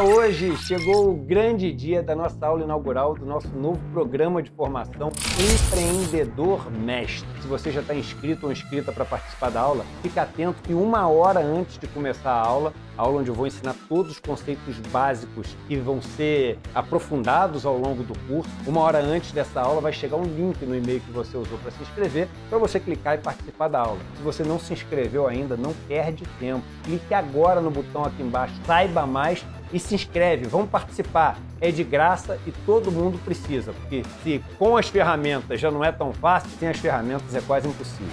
Hoje chegou o grande dia da nossa aula inaugural do nosso novo programa de formação Empreendedor Mestre. Se você já está inscrito ou inscrita para participar da aula, fica atento que 1 hora antes de começar a aula onde eu vou ensinar todos os conceitos básicos que vão ser aprofundados ao longo do curso. 1 hora antes dessa aula vai chegar um link no e-mail que você usou para se inscrever, para você clicar e participar da aula. Se você não se inscreveu ainda, não perde tempo. Clique agora no botão aqui embaixo, saiba mais e se inscreve. Vamos participar. É de graça e todo mundo precisa, porque se com as ferramentas já não é tão fácil, sem as ferramentas é quase impossível.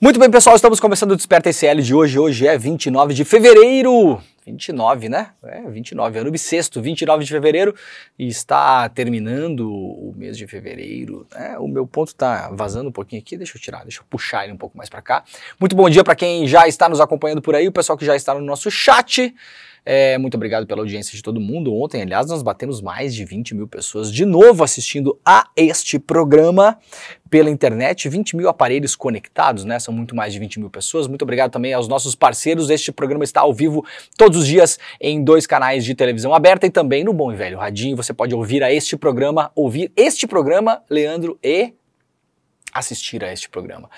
Muito bem, pessoal, estamos começando o Desperta ICL de hoje. Hoje é 29 de fevereiro. 29, né? 29, ano bissexto, 29 de fevereiro, e está terminando o mês de fevereiro, né? O meu ponto está vazando um pouquinho aqui, deixa eu puxar ele um pouco mais para cá. Muito bom dia para quem já está nos acompanhando por aí, o pessoal que já está no nosso chat. Muito obrigado pela audiência de todo mundo. Ontem, aliás, nós batemos mais de 20 mil pessoas de novo assistindo a este programa pela internet, 20 mil aparelhos conectados, né? São muito mais de 20 mil pessoas. Muito obrigado também aos nossos parceiros. Este programa está ao vivo todos os dias em 2 canais de televisão aberta e também no bom e velho radinho. Você pode ouvir este programa, Leandro, e assistir a este programa.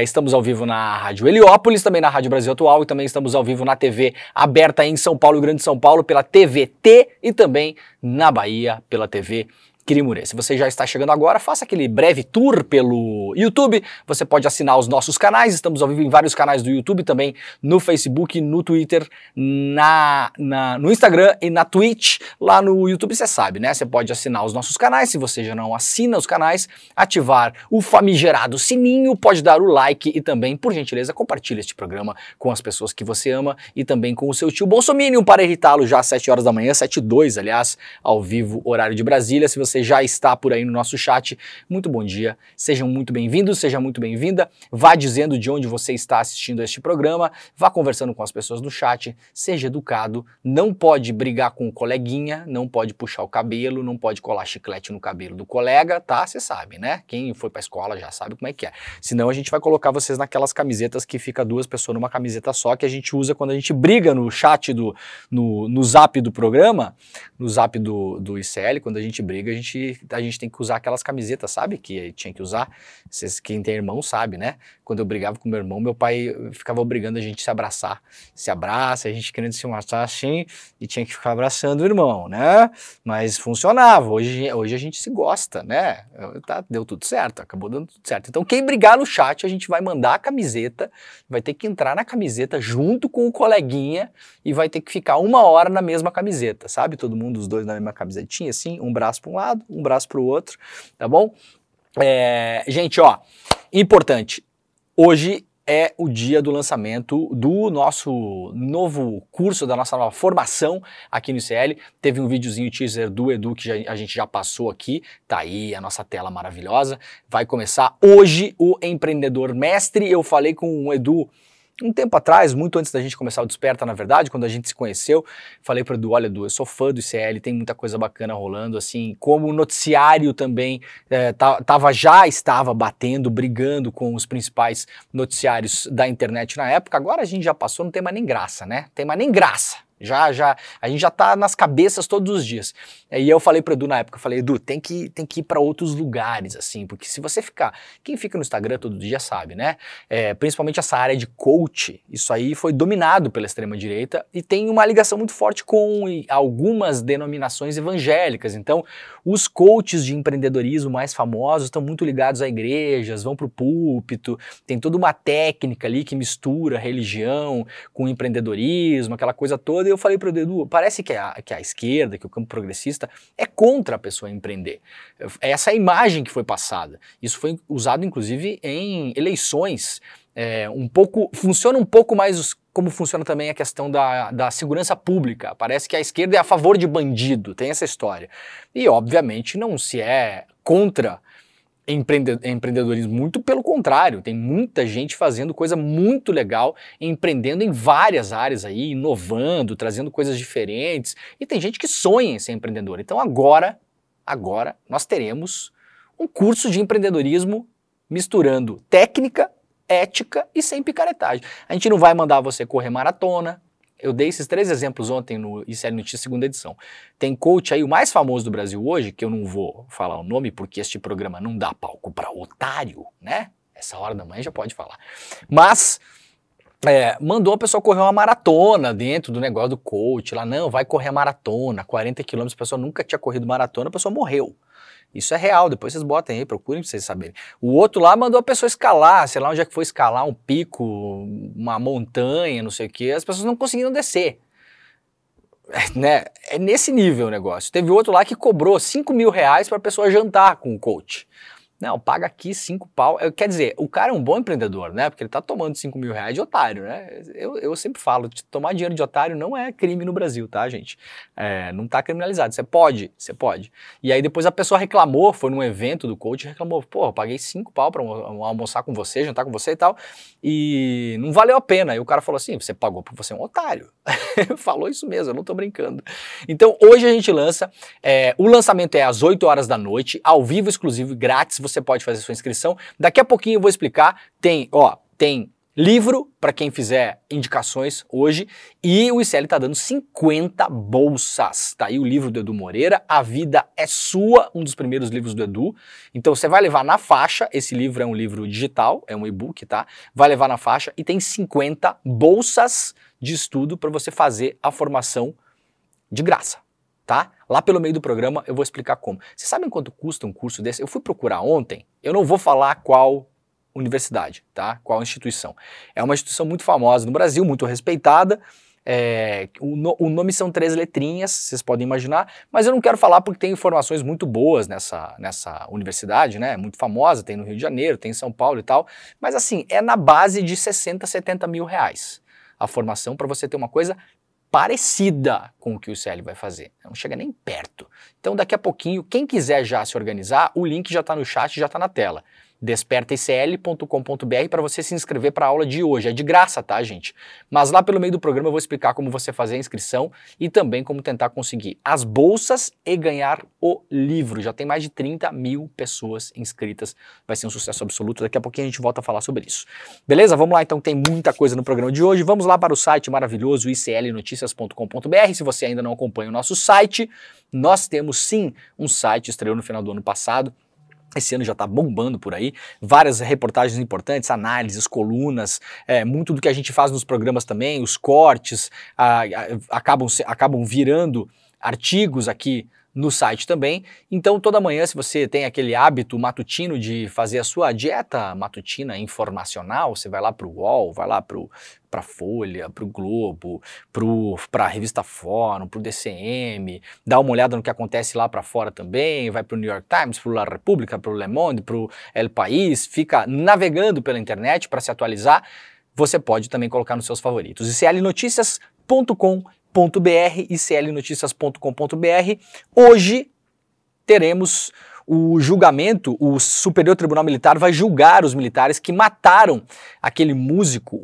Estamos ao vivo na Rádio Heliópolis, também na Rádio Brasil Atual, e também estamos ao vivo na TV aberta em São Paulo, Grande São Paulo, pela TVT, e também na Bahia pela TV Quirimurê. Se você já está chegando agora, faça aquele breve tour pelo YouTube. Você pode assinar os nossos canais. Estamos ao vivo em vários canais do YouTube, também no Facebook, no Twitter, no Instagram e na Twitch. Lá no YouTube você sabe, né? Você pode assinar os nossos canais. Se você já não assina os canais, ativar o famigerado sininho, pode dar o like e também, por gentileza, compartilhe este programa com as pessoas que você ama e também com o seu tio Bolsominion para irritá-lo já às 7 horas da manhã, 7h02, aliás, ao vivo, horário de Brasília. Se você já está por aí no nosso chat, muito bom dia, sejam muito bem-vindos, seja muito bem-vinda, vá dizendo de onde você está assistindo este programa, vá conversando com as pessoas no chat, seja educado, não pode brigar com o coleguinha, não pode puxar o cabelo, não pode colar chiclete no cabelo do colega, tá? Você sabe, né? Quem foi pra escola já sabe como é que é. Senão a gente vai colocar vocês naquelas camisetas que fica 2 pessoas numa camiseta só, que a gente usa quando a gente briga no chat no zap do programa, no zap do ICL, quando a gente briga, a gente tem que usar aquelas camisetas, sabe? Que tinha que usar. Quem tem irmão sabe, né? Quando eu brigava com meu irmão, meu pai ficava obrigando a gente a se abraçar. Se abraça, a gente querendo se matar assim, e tinha que ficar abraçando o irmão, né? Mas funcionava. Hoje a gente se gosta, né? Deu tudo certo, acabou dando tudo certo. Então quem brigar no chat, a gente vai mandar a camiseta, vai ter que entrar na camiseta junto com o coleguinha e vai ter que ficar 1 hora na mesma camiseta, sabe? Todo mundo, os dois na mesma camisetinha, assim, um braço para um lado, um braço para o outro, tá bom? Gente, ó, importante, hoje é o dia do lançamento do nosso novo curso, da nossa nova formação aqui no ICL. Teve um videozinho teaser do Edu que a gente já passou aqui, tá aí a nossa tela maravilhosa. Vai começar hoje o Empreendedor Mestre. Eu falei com o Edu um tempo atrás, muito antes da gente começar o Desperta, na verdade, quando a gente se conheceu, falei para o Edu, olha Edu, eu sou fã do ICL, tem muita coisa bacana rolando, assim, como o noticiário também já estava batendo, brigando com os principais noticiários da internet na época, agora a gente já passou, não tem mais nem graça, né? Tem mais nem graça. A gente já tá nas cabeças todos os dias. E eu falei pro Edu na época, eu falei, Edu, tem que ir para outros lugares, assim, porque se você ficar, quem fica no Instagram todo dia sabe, né? Principalmente essa área de coach, isso aí foi dominado pela extrema-direita e tem uma ligação muito forte com algumas denominações evangélicas. Então, os coaches de empreendedorismo mais famosos estão muito ligados a igrejas, vão pro púlpito, tem toda uma técnica ali que mistura religião com empreendedorismo, aquela coisa toda. E eu falei pro Edu, parece que a esquerda, que o campo progressista é contra a pessoa empreender. Essa é a imagem que foi passada. Isso foi usado, inclusive, em eleições. Funciona um pouco mais como funciona também a questão da segurança pública. Parece que a esquerda é a favor de bandido, tem essa história. E, obviamente, não se é contra empreendedorismo, muito pelo contrário, tem muita gente fazendo coisa muito legal, empreendendo em várias áreas aí, inovando, trazendo coisas diferentes, e tem gente que sonha em ser empreendedor. Então agora nós teremos um curso de empreendedorismo misturando técnica, ética e sem picaretagem. A gente não vai mandar você correr maratona. Eu dei esses 3 exemplos ontem no ICL Notícias segunda edição. Tem coach aí, o mais famoso do Brasil hoje, que eu não vou falar o nome porque este programa não dá palco para otário, né? Essa hora da manhã já pode falar. Mas mandou a pessoa correr uma maratona dentro do negócio do coach. Lá, não, vai correr a maratona, 40 quilômetros, a pessoa nunca tinha corrido maratona, a pessoa morreu. Isso é real, depois vocês botem aí, procurem pra vocês saberem. O outro lá mandou a pessoa escalar, sei lá onde é que foi escalar, um pico, uma montanha, não sei o que, as pessoas não conseguiram descer. Né? É nesse nível o negócio. Teve outro lá que cobrou R$5.000 pra pessoa jantar com o coach. Não, paga aqui 5 pau. Quer dizer, o cara é um bom empreendedor, né? Porque ele tá tomando R$5.000 de otário, né? Eu sempre falo, tomar dinheiro de otário não é crime no Brasil, tá, gente? Não tá criminalizado. Você pode. E aí depois a pessoa reclamou, foi num evento do coach, reclamou, pô, eu paguei 5 pau pra almoçar com você, jantar com você e tal, e não valeu a pena. E o cara falou assim, você pagou porque você é um otário. Falou isso mesmo, eu não tô brincando. Então hoje a gente lança, o lançamento é às 8 horas da noite, ao vivo, exclusivo e grátis, você pode fazer sua inscrição. Daqui a pouquinho eu vou explicar, tem livro para quem fizer indicações hoje e o ICL tá dando 50 bolsas. Tá aí o livro do Edu Moreira, A Vida é Sua, um dos primeiros livros do Edu. Então você vai levar na faixa, esse livro é um livro digital, é um e-book, tá? Vai levar na faixa e tem 50 bolsas de estudo para você fazer a formação de graça. Tá? Lá pelo meio do programa eu vou explicar como. Vocês sabem quanto custa um curso desse? Eu fui procurar ontem, eu não vou falar qual universidade, tá? Qual instituição. É uma instituição muito famosa no Brasil, muito respeitada, o nome são 3 letrinhas, vocês podem imaginar, mas eu não quero falar porque tem informações muito boas nessa universidade, né? Muito famosa, tem no Rio de Janeiro, tem em São Paulo e tal, mas assim, é na base de 60, 70 mil reais a formação para você ter uma coisa parecida com o que o ICL vai fazer. Não chega nem perto. Então daqui a pouquinho, quem quiser já se organizar, o link já está no chat, já está na tela. despertaicl.com.br para você se inscrever para a aula de hoje. É de graça, tá, gente? Mas lá pelo meio do programa eu vou explicar como você fazer a inscrição e também como tentar conseguir as bolsas e ganhar o livro. Já tem mais de 30 mil pessoas inscritas. Vai ser um sucesso absoluto. Daqui a pouquinho a gente volta a falar sobre isso. Beleza? Vamos lá, então tem muita coisa no programa de hoje. Vamos lá para o site maravilhoso iclnoticias.com.br. Se você ainda não acompanha o nosso site, nós temos sim um site, estreou no final do ano passado. Esse ano já está bombando por aí, várias reportagens importantes, análises, colunas, muito do que a gente faz nos programas também, os cortes, acabam virando artigos aqui no site também. Então toda manhã, se você tem aquele hábito matutino de fazer a sua dieta matutina informacional, você vai lá para o UOL, vai lá para a Folha, para o Globo, para a revista Fórum, para o DCM, dá uma olhada no que acontece lá para fora também, vai para o New York Times, para o La República, para o Le Monde, para o El País, fica navegando pela internet para se atualizar, você pode também colocar nos seus favoritos. iclnoticias.com.br, iclnoticias.com.br. Hoje teremos o julgamento, o Superior Tribunal Militar vai julgar os militares que mataram aquele músico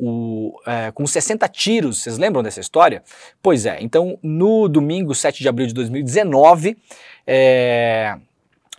com 60 tiros. Vocês lembram dessa história? Pois é, então no domingo 7 de abril de 2019,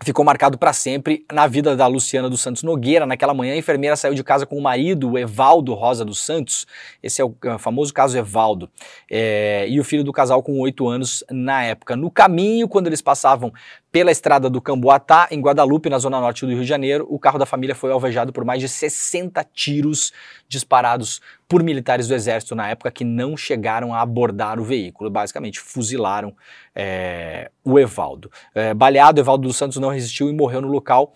ficou marcado para sempre na vida da Luciana dos Santos Nogueira. Naquela manhã, a enfermeira saiu de casa com o marido, o Evaldo Rosa dos Santos. Esse é o famoso caso Evaldo. E o filho do casal com 8 anos na época. No caminho, quando eles passavam pela estrada do Camboatá, em Guadalupe, na zona norte do Rio de Janeiro, o carro da família foi alvejado por mais de 60 tiros disparados por militares do Exército na época que não chegaram a abordar o veículo. Basicamente, fuzilaram o Evaldo. Baleado, Evaldo dos Santos não resistiu e morreu no local.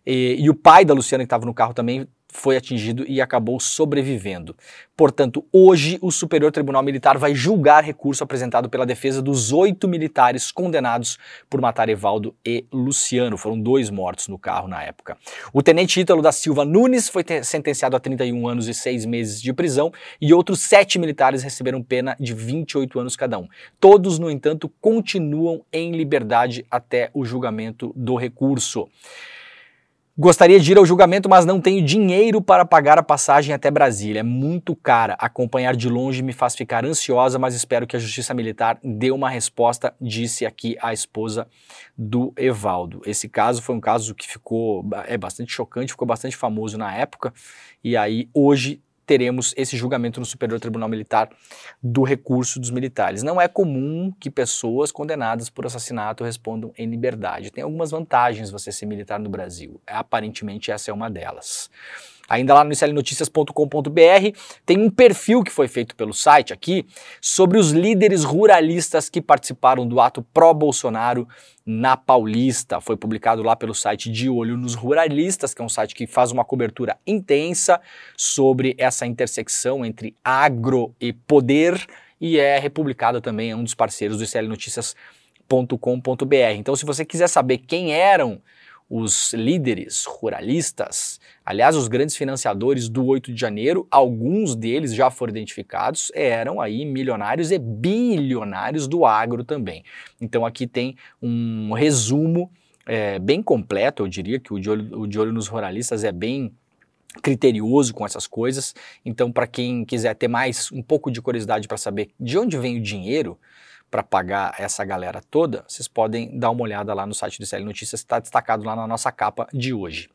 E o pai da Luciana, que estava no carro também, foi atingido e acabou sobrevivendo. Portanto, hoje o Superior Tribunal Militar vai julgar recurso apresentado pela defesa dos 8 militares condenados por matar Evaldo e Luciano. Foram 2 mortos no carro na época. O tenente Ítalo da Silva Nunes foi sentenciado a 31 anos e 6 meses de prisão e outros 7 militares receberam pena de 28 anos cada um. Todos, no entanto, continuam em liberdade até o julgamento do recurso. Gostaria de ir ao julgamento, mas não tenho dinheiro para pagar a passagem até Brasília. É muito cara. Acompanhar de longe me faz ficar ansiosa, mas espero que a Justiça Militar dê uma resposta, disse aqui a esposa do Evaldo. Esse caso foi um caso que ficou bastante chocante, ficou bastante famoso na época, e aí hoje teremos esse julgamento no Superior Tribunal Militar do recurso dos militares. Não é comum que pessoas condenadas por assassinato respondam em liberdade. Tem algumas vantagens você ser militar no Brasil. Aparentemente essa é uma delas. Ainda lá no slnoticias.com.br tem um perfil que foi feito pelo site aqui sobre os líderes ruralistas que participaram do ato pró-Bolsonaro na Paulista. Foi publicado lá pelo site De Olho nos Ruralistas, que é um site que faz uma cobertura intensa sobre essa intersecção entre agro e poder, e é republicado também, é um dos parceiros do slnoticias.com.br. Então, se você quiser saber quem eram os líderes ruralistas, aliás, os grandes financiadores do 8 de janeiro, alguns deles já foram identificados, eram aí milionários e bilionários do agro também. Então aqui tem um resumo bem completo, eu diria que o De Olho nos Ruralistas é bem criterioso com essas coisas. Então, para quem quiser ter um pouco de curiosidade para saber de onde vem o dinheiro para pagar essa galera toda, vocês podem dar uma olhada lá no site do CL Notícias, está destacado lá na nossa capa de hoje.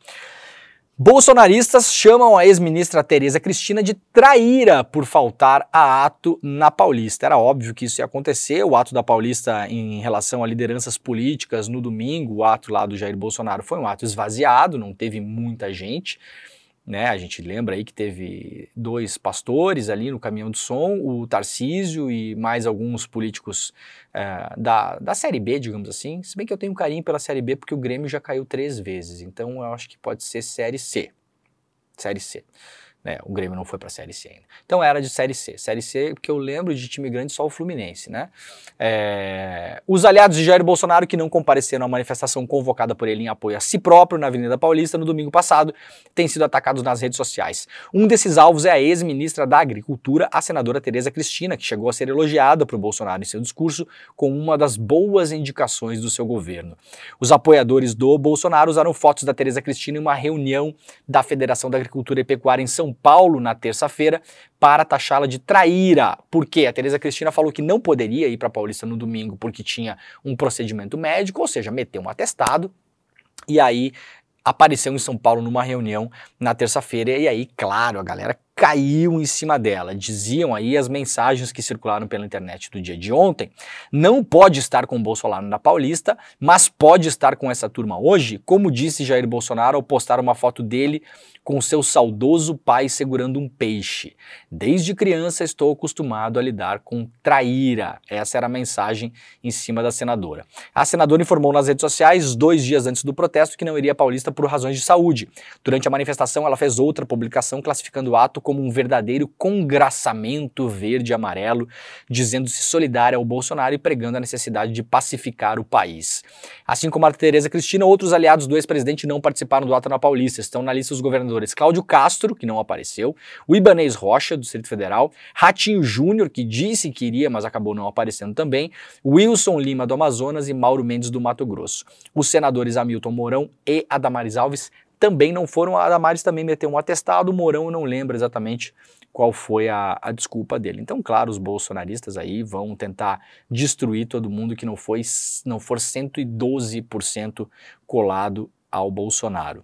Bolsonaristas chamam a ex-ministra Tereza Cristina de traíra por faltar a ato na Paulista. Era óbvio que isso ia acontecer, o ato da Paulista em relação a lideranças políticas no domingo, o ato lá do Jair Bolsonaro foi um ato esvaziado, não teve muita gente, né? A gente lembra aí que teve 2 pastores ali no caminhão de som, o Tarcísio e mais alguns políticos da Série B, digamos assim. Se bem que eu tenho carinho pela Série B porque o Grêmio já caiu 3 vezes, então eu acho que pode ser Série C. Série C. O Grêmio não foi para a Série C ainda. Então era de Série C. Série C, porque eu lembro de time grande só o Fluminense, né? Os aliados de Jair Bolsonaro que não compareceram à manifestação convocada por ele em apoio a si próprio na Avenida Paulista no domingo passado têm sido atacados nas redes sociais. Um desses alvos é a ex-ministra da Agricultura, a senadora Tereza Cristina, que chegou a ser elogiada por Bolsonaro em seu discurso como uma das boas indicações do seu governo. Os apoiadores do Bolsonaro usaram fotos da Tereza Cristina em uma reunião da Federação da Agricultura e Pecuária em São Paulo na terça-feira para taxá-la de traíra. Por quê? A Tereza Cristina falou que não poderia ir para Paulista no domingo porque tinha um procedimento médico, ou seja, meteu um atestado, e aí apareceu em São Paulo numa reunião na terça-feira, e aí, claro, a galera caiu em cima dela. Diziam aí as mensagens que circularam pela internet do dia de ontem: não pode estar com o Bolsonaro na Paulista, mas pode estar com essa turma hoje, como disse Jair Bolsonaro ao postar uma foto dele com seu saudoso pai segurando um peixe. Desde criança estou acostumado a lidar com traíra. Essa era a mensagem em cima da senadora. A senadora informou nas redes sociais 2 dias antes do protesto que não iria à Paulista por razões de saúde. Durante a manifestação ela fez outra publicação classificando o ato como um verdadeiro congraçamento verde e amarelo, dizendo-se solidária ao Bolsonaro e pregando a necessidade de pacificar o país. Assim como a Tereza Cristina, outros aliados do ex-presidente não participaram do ato na Paulista. Estão na lista os governadores Cláudio Castro, que não apareceu, o Ibanez Rocha, do Distrito Federal, Ratinho Júnior, que disse que iria, mas acabou não aparecendo também, Wilson Lima, do Amazonas, e Mauro Mendes, do Mato Grosso. Os senadores Hamilton Mourão e Adamares Alves também não foram. A Adamares também meteu um atestado, o Mourão eu não lembro exatamente qual foi a desculpa dele. Então, claro, os bolsonaristas aí vão tentar destruir todo mundo que não for 112% colado ao Bolsonaro.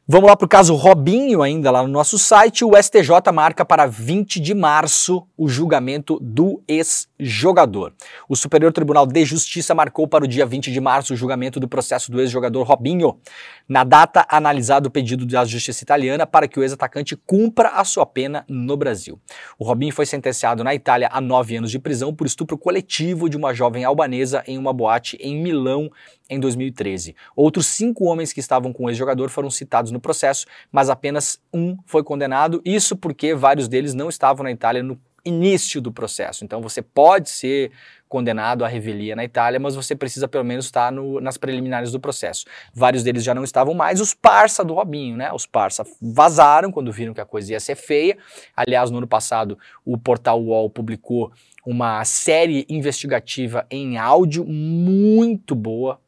Vamos lá para o caso Robinho, ainda lá no nosso site. O STJ marca para 20 de março o julgamento do ex-jogador. O Superior Tribunal de Justiça marcou para o dia 20 de março o julgamento do processo do ex-jogador Robinho. Na data, analisado o pedido da Justiça italiana para que o ex-atacante cumpra a sua pena no Brasil. O Robinho foi sentenciado na Itália a 9 anos de prisão por estupro coletivo de uma jovem albanesa em uma boate em Milão, em 2013. Outros 5 homens que estavam com o ex-jogador foram citados no processo, mas apenas um foi condenado, isso porque vários deles não estavam na Itália no início do processo. Então você pode ser condenado à revelia na Itália, mas você precisa pelo menos estar nas preliminares do processo. Vários deles já não estavam mais, os parça do Robinho, né? Os parça vazaram quando viram que a coisa ia ser feia. Aliás, no ano passado, o portal UOL publicou uma série investigativa em áudio muito boa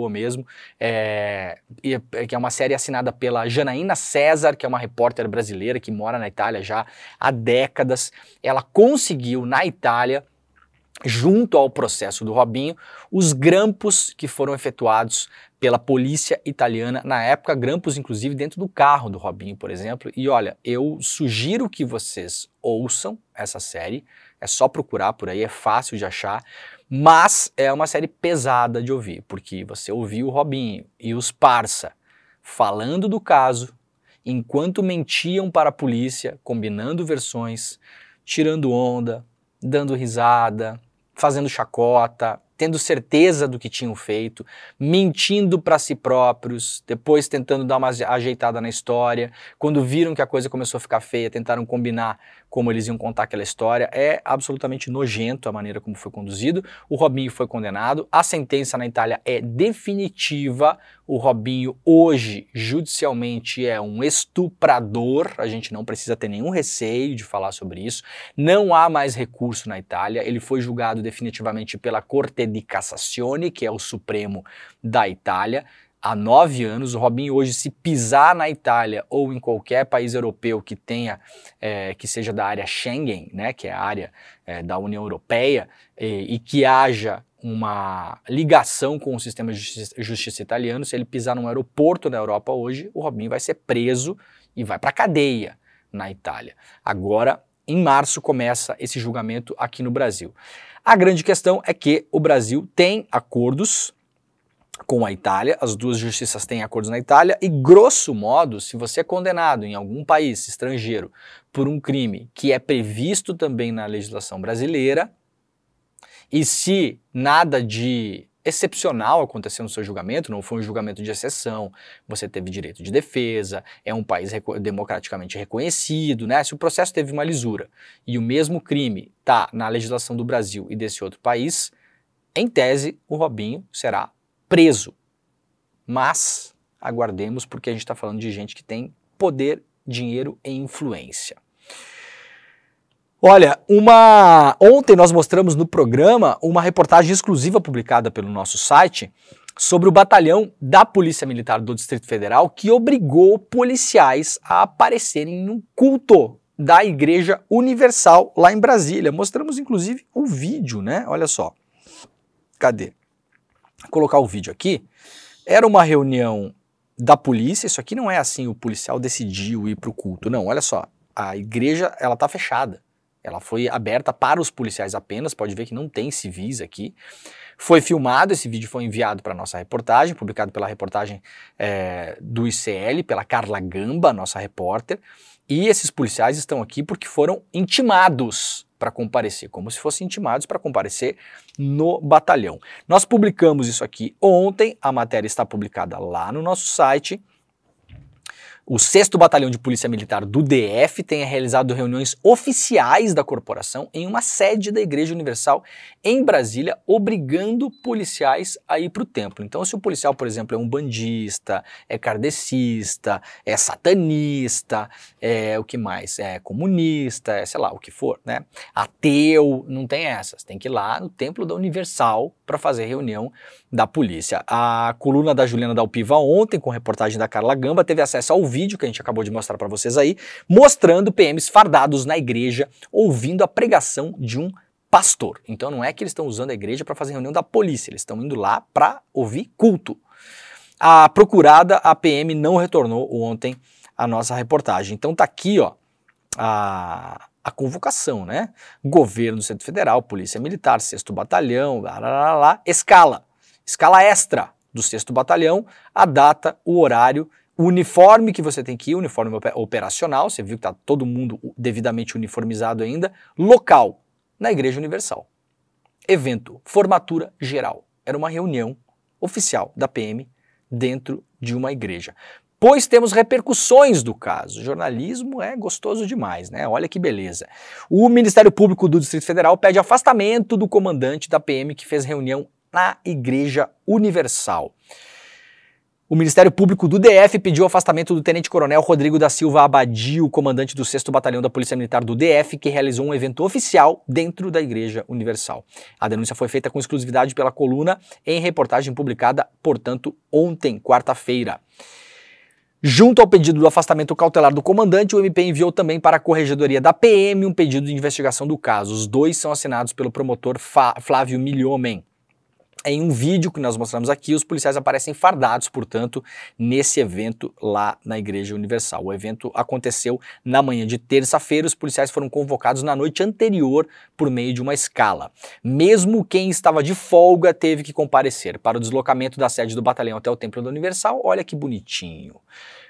mesmo, que é uma série assinada pela Janaína César, que é uma repórter brasileira que mora na Itália já há décadas. Ela conseguiu, na Itália, junto ao processo do Robinho, os grampos que foram efetuados pela polícia italiana na época, grampos inclusive dentro do carro do Robinho, por exemplo. E olha, eu sugiro que vocês ouçam essa série, é só procurar por aí, é fácil de achar, mas é uma série pesada de ouvir, porque você ouviu o Robinho e os parça falando do caso, enquanto mentiam para a polícia, combinando versões, tirando onda, dando risada, fazendo chacota, tendo certeza do que tinham feito, mentindo para si próprios, depois tentando dar uma ajeitada na história. Quando viram que a coisa começou a ficar feia, tentaram combinar como eles iam contar aquela história. É absolutamente nojento a maneira como foi conduzido. O Robinho foi condenado, a sentença na Itália é definitiva. O Robinho hoje, judicialmente, é um estuprador, a gente não precisa ter nenhum receio de falar sobre isso. Não há mais recurso na Itália, ele foi julgado definitivamente pela Corte di Cassazione, que é o Supremo da Itália, há 9 anos. O Robinho hoje, se pisar na Itália ou em qualquer país europeu que tenha, que seja da área Schengen, né, que é a área da União Europeia, e que haja uma ligação com o sistema de justiça italiano, se ele pisar num aeroporto na Europa hoje, o Robinho vai ser preso e vai para a cadeia na Itália. Agora, em março, começa esse julgamento aqui no Brasil. A grande questão é que o Brasil tem acordos com a Itália, as duas justiças têm acordos na Itália e, grosso modo, se você é condenado em algum país estrangeiro por um crime que é previsto também na legislação brasileira, e se nada de excepcional aconteceu no seu julgamento, não foi um julgamento de exceção, você teve direito de defesa, é um país democraticamente reconhecido, né? Se o processo teve uma lisura e o mesmo crime está na legislação do Brasil e desse outro país, em tese, o Robinho será preso. Mas aguardemos, porque a gente está falando de gente que tem poder, dinheiro e influência. Olha, ontem nós mostramos no programa uma reportagem exclusiva publicada pelo nosso site sobre o batalhão da Polícia Militar do Distrito Federal que obrigou policiais a aparecerem em um culto da Igreja Universal lá em Brasília. Mostramos inclusive o vídeo, né? Olha só. Cadê? Vou colocar o vídeo aqui. Era uma reunião da polícia, isso aqui não é assim, o policial decidiu ir para o culto, não, olha só, a igreja, ela tá fechada. Ela foi aberta para os policiais apenas, pode ver que não tem civis aqui. Foi filmado, esse vídeo foi enviado para a nossa reportagem, publicado pela reportagem do ICL, pela Carla Gamba, nossa repórter. E esses policiais estão aqui porque foram intimados para comparecer, como se fossem intimados para comparecer no batalhão. Nós publicamos isso aqui ontem, a matéria está publicada lá no nosso site. O 6º Batalhão de Polícia Militar do DF tem realizado reuniões oficiais da corporação em uma sede da Igreja Universal em Brasília, obrigando policiais a ir para o templo. Então, se o policial, por exemplo, é um bandista, é kardecista, é satanista, o que mais? É comunista, sei lá, o que for, né? Ateu, não tem essas. Tem que ir lá no templo da Universal para fazer reunião da polícia. A coluna da Juliana Dalpiva ontem, com reportagem da Carla Gamba, teve acesso ao vídeo que a gente acabou de mostrar para vocês aí, mostrando PMs fardados na igreja, ouvindo a pregação de um pastor. Então não é que eles estão usando a igreja para fazer reunião da polícia, eles estão indo lá para ouvir culto. A procurada, a PM, não retornou ontem a nossa reportagem. Então tá aqui, ó, a convocação, né? Governo do Distrito Federal, Polícia Militar, 6º Batalhão, escala extra do 6º Batalhão, a data, o horário, o uniforme que você tem que ir, uniforme operacional, você viu que está todo mundo devidamente uniformizado ainda, local, na Igreja Universal. Evento, formatura geral. Era uma reunião oficial da PM dentro de uma igreja. pois temos repercussões do caso. O jornalismo é gostoso demais, né? Olha que beleza. O Ministério Público do Distrito Federal pede afastamento do comandante da PM que fez reunião na Igreja Universal. O Ministério Público do DF pediu o afastamento do Tenente-Coronel Rodrigo da Silva Abadio, comandante do 6º Batalhão da Polícia Militar do DF, que realizou um evento oficial dentro da Igreja Universal. A denúncia foi feita com exclusividade pela coluna em reportagem publicada, portanto, ontem, quarta-feira. Junto ao pedido do afastamento cautelar do comandante, o MP enviou também para a Corregedoria da PM um pedido de investigação do caso. Os dois são assinados pelo promotor Flávio Milhomem. Em um vídeo que nós mostramos aqui, os policiais aparecem fardados, portanto, nesse evento lá na Igreja Universal. O evento aconteceu na manhã de terça-feira, os policiais foram convocados na noite anterior por meio de uma escala. Mesmo quem estava de folga teve que comparecer para o deslocamento da sede do batalhão até o Templo da Universal. Olha que bonitinho.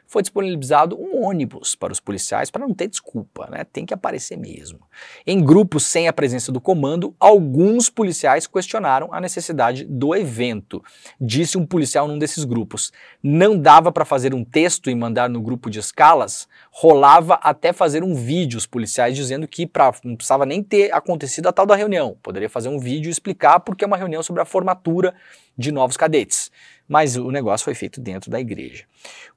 Foi disponibilizado um ônibus para os policiais para não ter desculpa, né? Tem que aparecer mesmo. Em grupos sem a presença do comando, alguns policiais questionaram a necessidade do evento. Disse um policial num desses grupos: não dava para fazer um texto e mandar no grupo de escalas? Rolava até fazer um vídeo, os policiais dizendo que não precisava nem ter acontecido a tal da reunião. Poderia fazer um vídeo e explicar porque é uma reunião sobre a formatura de novos cadetes. Mas o negócio foi feito dentro da igreja.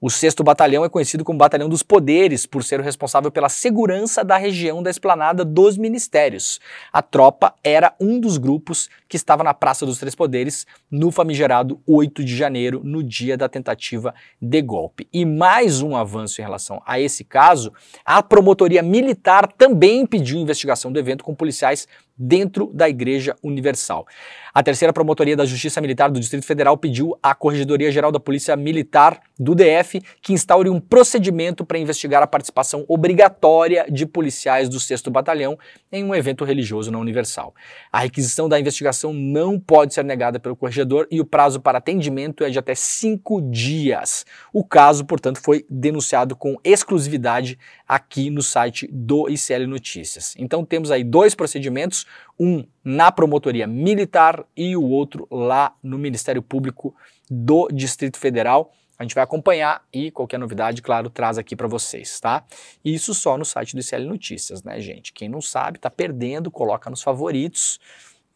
O 6º Batalhão é conhecido como Batalhão dos Poderes, por ser o responsável pela segurança da região da esplanada dos ministérios. A tropa era um dos grupos que estava na Praça dos Três Poderes, no famigerado 8 de janeiro, no dia da tentativa de golpe. E mais um avanço em relação a esse caso, a Promotoria Militar também pediu investigação do evento com policiais dentro da Igreja Universal. A 3ª Promotoria da Justiça Militar do Distrito Federal pediu à Corregedoria Geral da Polícia Militar do DF que instaure um procedimento para investigar a participação obrigatória de policiais do 6º Batalhão em um evento religioso na Universal. A requisição da investigação não pode ser negada pelo corregedor e o prazo para atendimento é de até 5 dias. O caso, portanto, foi denunciado com exclusividade aqui no site do ICL Notícias. Então temos aí 2 procedimentos, um na Promotoria Militar e o outro lá no Ministério Público do Distrito Federal. A gente vai acompanhar e qualquer novidade, claro, traz aqui para vocês, tá? Isso só no site do ICL Notícias, né, gente? Quem não sabe, tá perdendo, coloca nos favoritos.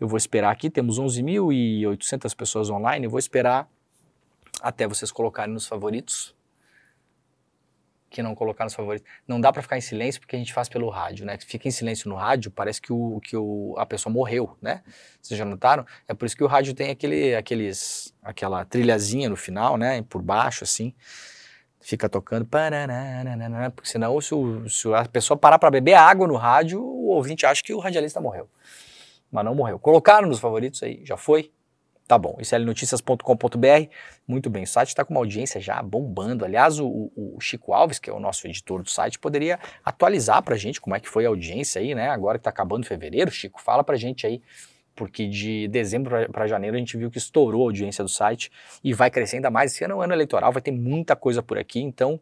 Eu vou esperar aqui, temos 11.800 pessoas online, eu vou esperar até vocês colocarem nos favoritos. Que não colocar nos favoritos. Não dá para ficar em silêncio porque a gente faz pelo rádio, né? Fica em silêncio no rádio, parece que a pessoa morreu, né? Vocês já notaram? É por isso que o rádio tem aquela trilhazinha no final, né? Por baixo, assim. Fica tocando. Porque senão, se a pessoa parar para beber água no rádio, o ouvinte acha que o radialista morreu. Mas não morreu. Colocaram nos favoritos aí? Já foi? Tá bom, iclnoticias.com.br, muito bem, o site está com uma audiência já bombando. Aliás, o Chico Alves, que é o nosso editor do site, poderia atualizar pra gente como é que foi a audiência aí, né? Agora que tá acabando fevereiro, Chico, fala pra gente aí, porque de dezembro para janeiro a gente viu que estourou a audiência do site e vai crescer ainda mais. Esse ano é um ano eleitoral, vai ter muita coisa por aqui, então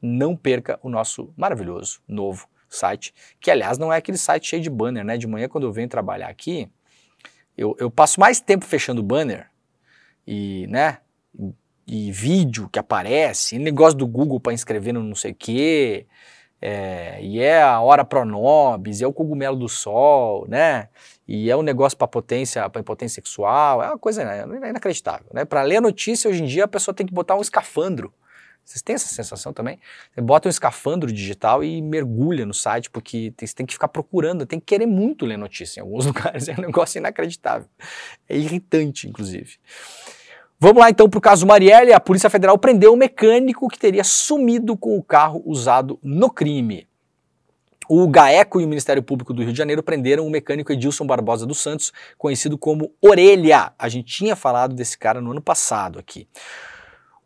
não perca o nosso maravilhoso novo site, que aliás não é aquele site cheio de banner, né? De manhã quando eu venho trabalhar aqui, eu passo mais tempo fechando banner e, né, e vídeo que aparece, e negócio do Google para inscrever no não sei o quê, e é a hora Pronobis, é o cogumelo do sol, né, e é um negócio para impotência sexual, é uma coisa inacreditável, né, para ler a notícia hoje em dia a pessoa tem que botar um escafandro. Vocês têm essa sensação também? Você bota um escafandro digital e mergulha no site, porque você tem que ficar procurando, tem que querer muito ler notícia em alguns lugares, é um negócio inacreditável. É irritante, inclusive. Vamos lá então para o caso Marielle. A Polícia Federal prendeu um mecânico que teria sumido com o carro usado no crime. O GAECO e o Ministério Público do Rio de Janeiro prenderam o mecânico Edilson Barbosa dos Santos, conhecido como Orelha. A gente tinha falado desse cara no ano passado aqui.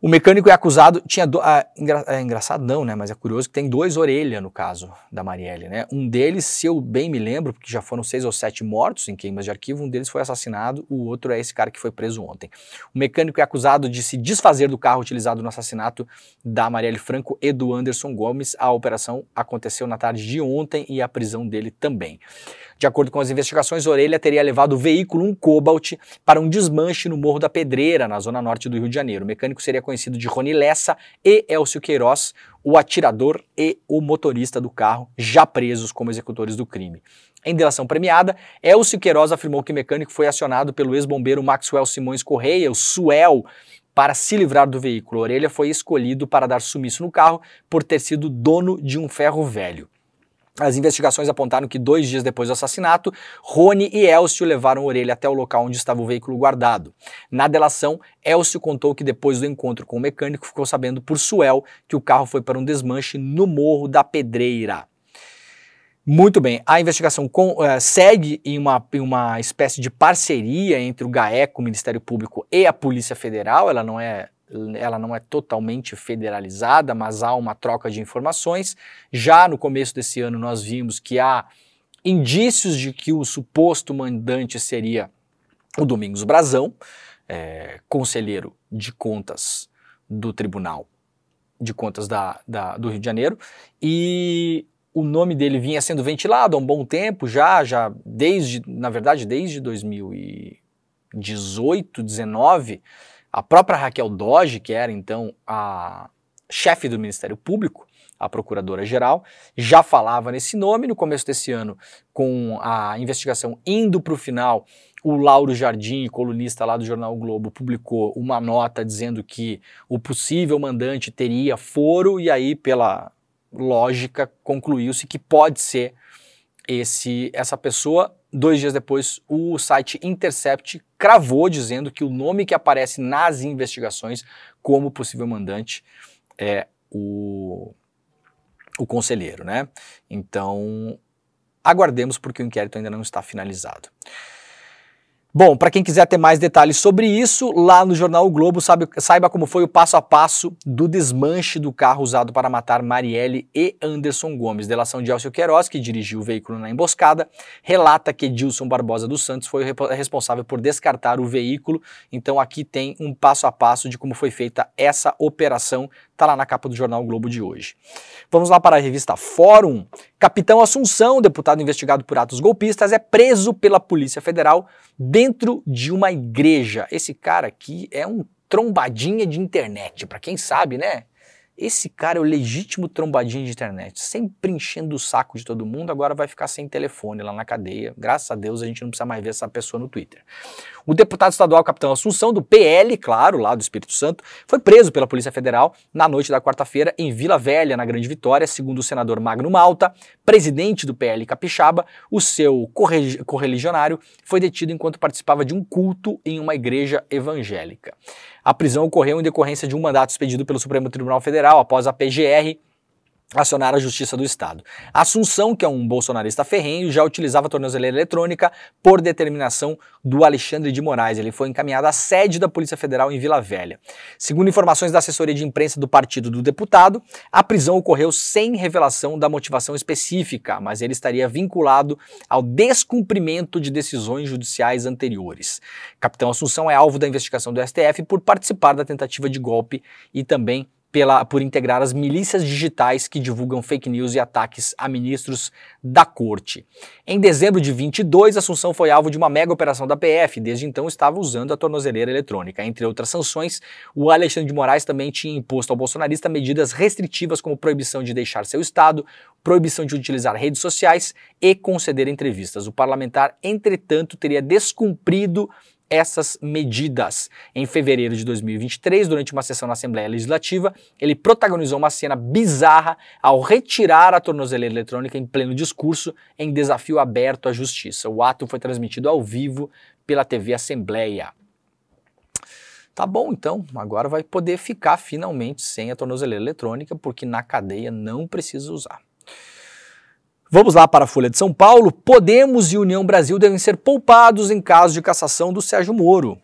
O mecânico é acusado, engraçado não, né, mas é curioso que tem 2 orelhas no caso da Marielle, né, um deles, se eu bem me lembro, porque já foram 6 ou 7 mortos em queimas de arquivo, um deles foi assassinado, o outro é esse cara que foi preso ontem. O mecânico é acusado de se desfazer do carro utilizado no assassinato da Marielle Franco e do Anderson Gomes. A operação aconteceu na tarde de ontem e a prisão dele também. De acordo com as investigações, Orelha teria levado o veículo, um Cobalt, para um desmanche no Morro da Pedreira, na zona norte do Rio de Janeiro. O mecânico seria conhecido conhecido de Rony Lessa, e Elcio Queiroz, o atirador e o motorista do carro, já presos como executores do crime. Em delação premiada, Elcio Queiroz afirmou que o mecânico foi acionado pelo ex-bombeiro Maxwell Simões Correia, o Suel, para se livrar do veículo. Orelha foi escolhido para dar sumiço no carro por ter sido dono de um ferro velho. As investigações apontaram que 2 dias depois do assassinato, Rony e Elcio levaram Orelha até o local onde estava o veículo guardado. Na delação, Elcio contou que depois do encontro com o mecânico ficou sabendo por Suel que o carro foi para um desmanche no Morro da Pedreira. Muito bem, a investigação segue em uma espécie de parceria entre o GAECO, o Ministério Público, e a Polícia Federal. Ela não é totalmente federalizada, mas há uma troca de informações. Já no começo desse ano nós vimos que há indícios de que o suposto mandante seria o Domingos Brazão, conselheiro de contas do Tribunal de Contas do Rio de Janeiro, e o nome dele vinha sendo ventilado há um bom tempo, na verdade desde 2018, 2019, a própria Raquel Dodge, que era então a chefe do Ministério Público, a procuradora-geral, já falava nesse nome. No começo desse ano, com a investigação indo para o final, o Lauro Jardim, colunista lá do jornal o Globo, publicou uma nota dizendo que o possível mandante teria foro, e aí, pela lógica, concluiu-se que pode ser essa pessoa. 2 dias depois, o site Intercept cravou, dizendo que o nome que aparece nas investigações como possível mandante é o conselheiro, né? Então, aguardemos, porque o inquérito ainda não está finalizado. Bom, para quem quiser ter mais detalhes sobre isso, lá no jornal O Globo, saiba como foi o passo a passo do desmanche do carro usado para matar Marielle e Anderson Gomes. Delação de Elcio Queiroz, que dirigiu o veículo na emboscada, relata que Edilson Barbosa dos Santos foi responsável por descartar o veículo. Então aqui tem um passo a passo de como foi feita essa operação. Está lá na capa do jornal O Globo de hoje. Vamos lá para a revista Fórum. Capitão Assunção, deputado investigado por atos golpistas, é preso pela Polícia Federal dentro de uma igreja. Esse cara aqui é um trombadinha de internet, para quem sabe, né? Esse cara é o legítimo trombadinha de internet, sempre enchendo o saco de todo mundo. Agora vai ficar sem telefone lá na cadeia. Graças a Deus a gente não precisa mais ver essa pessoa no Twitter. O deputado estadual Capitão Assunção, do PL, claro, lá do Espírito Santo, foi preso pela Polícia Federal na noite da quarta-feira em Vila Velha, na Grande Vitória. Segundo o senador Magno Malta, presidente do PL Capixaba, o seu correligionário foi detido enquanto participava de um culto em uma igreja evangélica. A prisão ocorreu em decorrência de um mandato expedido pelo Supremo Tribunal Federal após a PGR acionar a Justiça do Estado. Assunção, que é um bolsonarista ferrenho, já utilizava a tornozeleira eletrônica por determinação do Alexandre de Moraes. Ele foi encaminhado à sede da Polícia Federal em Vila Velha. Segundo informações da assessoria de imprensa do partido do deputado, a prisão ocorreu sem revelação da motivação específica, mas ele estaria vinculado ao descumprimento de decisões judiciais anteriores. Capitão Assunção é alvo da investigação do STF por participar da tentativa de golpe e também por integrar as milícias digitais que divulgam fake news e ataques a ministros da corte. Em dezembro de 22, Assunção foi alvo de uma mega operação da PF, desde então estava usando a tornozeleira eletrônica. Entre outras sanções, o Alexandre de Moraes também tinha imposto ao bolsonarista medidas restritivas como proibição de deixar seu estado, proibição de utilizar redes sociais e conceder entrevistas. O parlamentar, entretanto, teria descumprido essas medidas. Em fevereiro de 2023, durante uma sessão na Assembleia Legislativa, ele protagonizou uma cena bizarra ao retirar a tornozeleira eletrônica em pleno discurso em desafio aberto à justiça. O ato foi transmitido ao vivo pela TV Assembleia. Tá bom, então, agora vai poder ficar finalmente sem a tornozeleira eletrônica, porque na cadeia não precisa usar. Vamos lá para a Folha de São Paulo. Podemos e União Brasil devem ser poupados em caso de cassação do Sérgio Moro.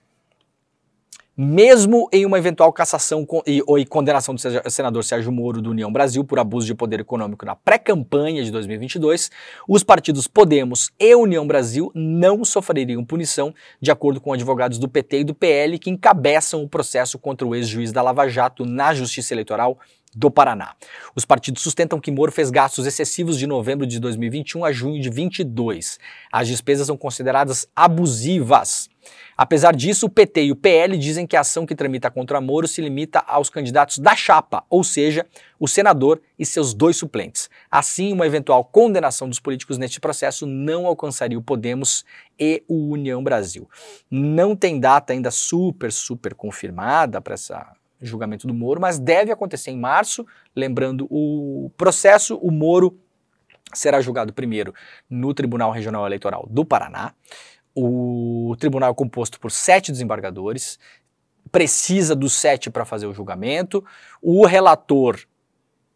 Mesmo em uma eventual cassação e condenação do senador Sérgio Moro do União Brasil por abuso de poder econômico na pré-campanha de 2022, os partidos Podemos e União Brasil não sofreriam punição, de acordo com advogados do PT e do PL que encabeçam o processo contra o ex-juiz da Lava Jato na Justiça Eleitoral, do Paraná. Os partidos sustentam que Moro fez gastos excessivos de novembro de 2021 a junho de 2022. As despesas são consideradas abusivas. Apesar disso, o PT e o PL dizem que a ação que tramita contra Moro se limita aos candidatos da chapa, ou seja, o senador e seus 2 suplentes. Assim, uma eventual condenação dos políticos neste processo não alcançaria o Podemos e o União Brasil. Não tem data ainda super confirmada para esse julgamento do Moro, mas deve acontecer em março. Lembrando o processo, o Moro será julgado primeiro no Tribunal Regional Eleitoral do Paraná. O tribunal é composto por 7 desembargadores, precisa dos 7 para fazer o julgamento. O relator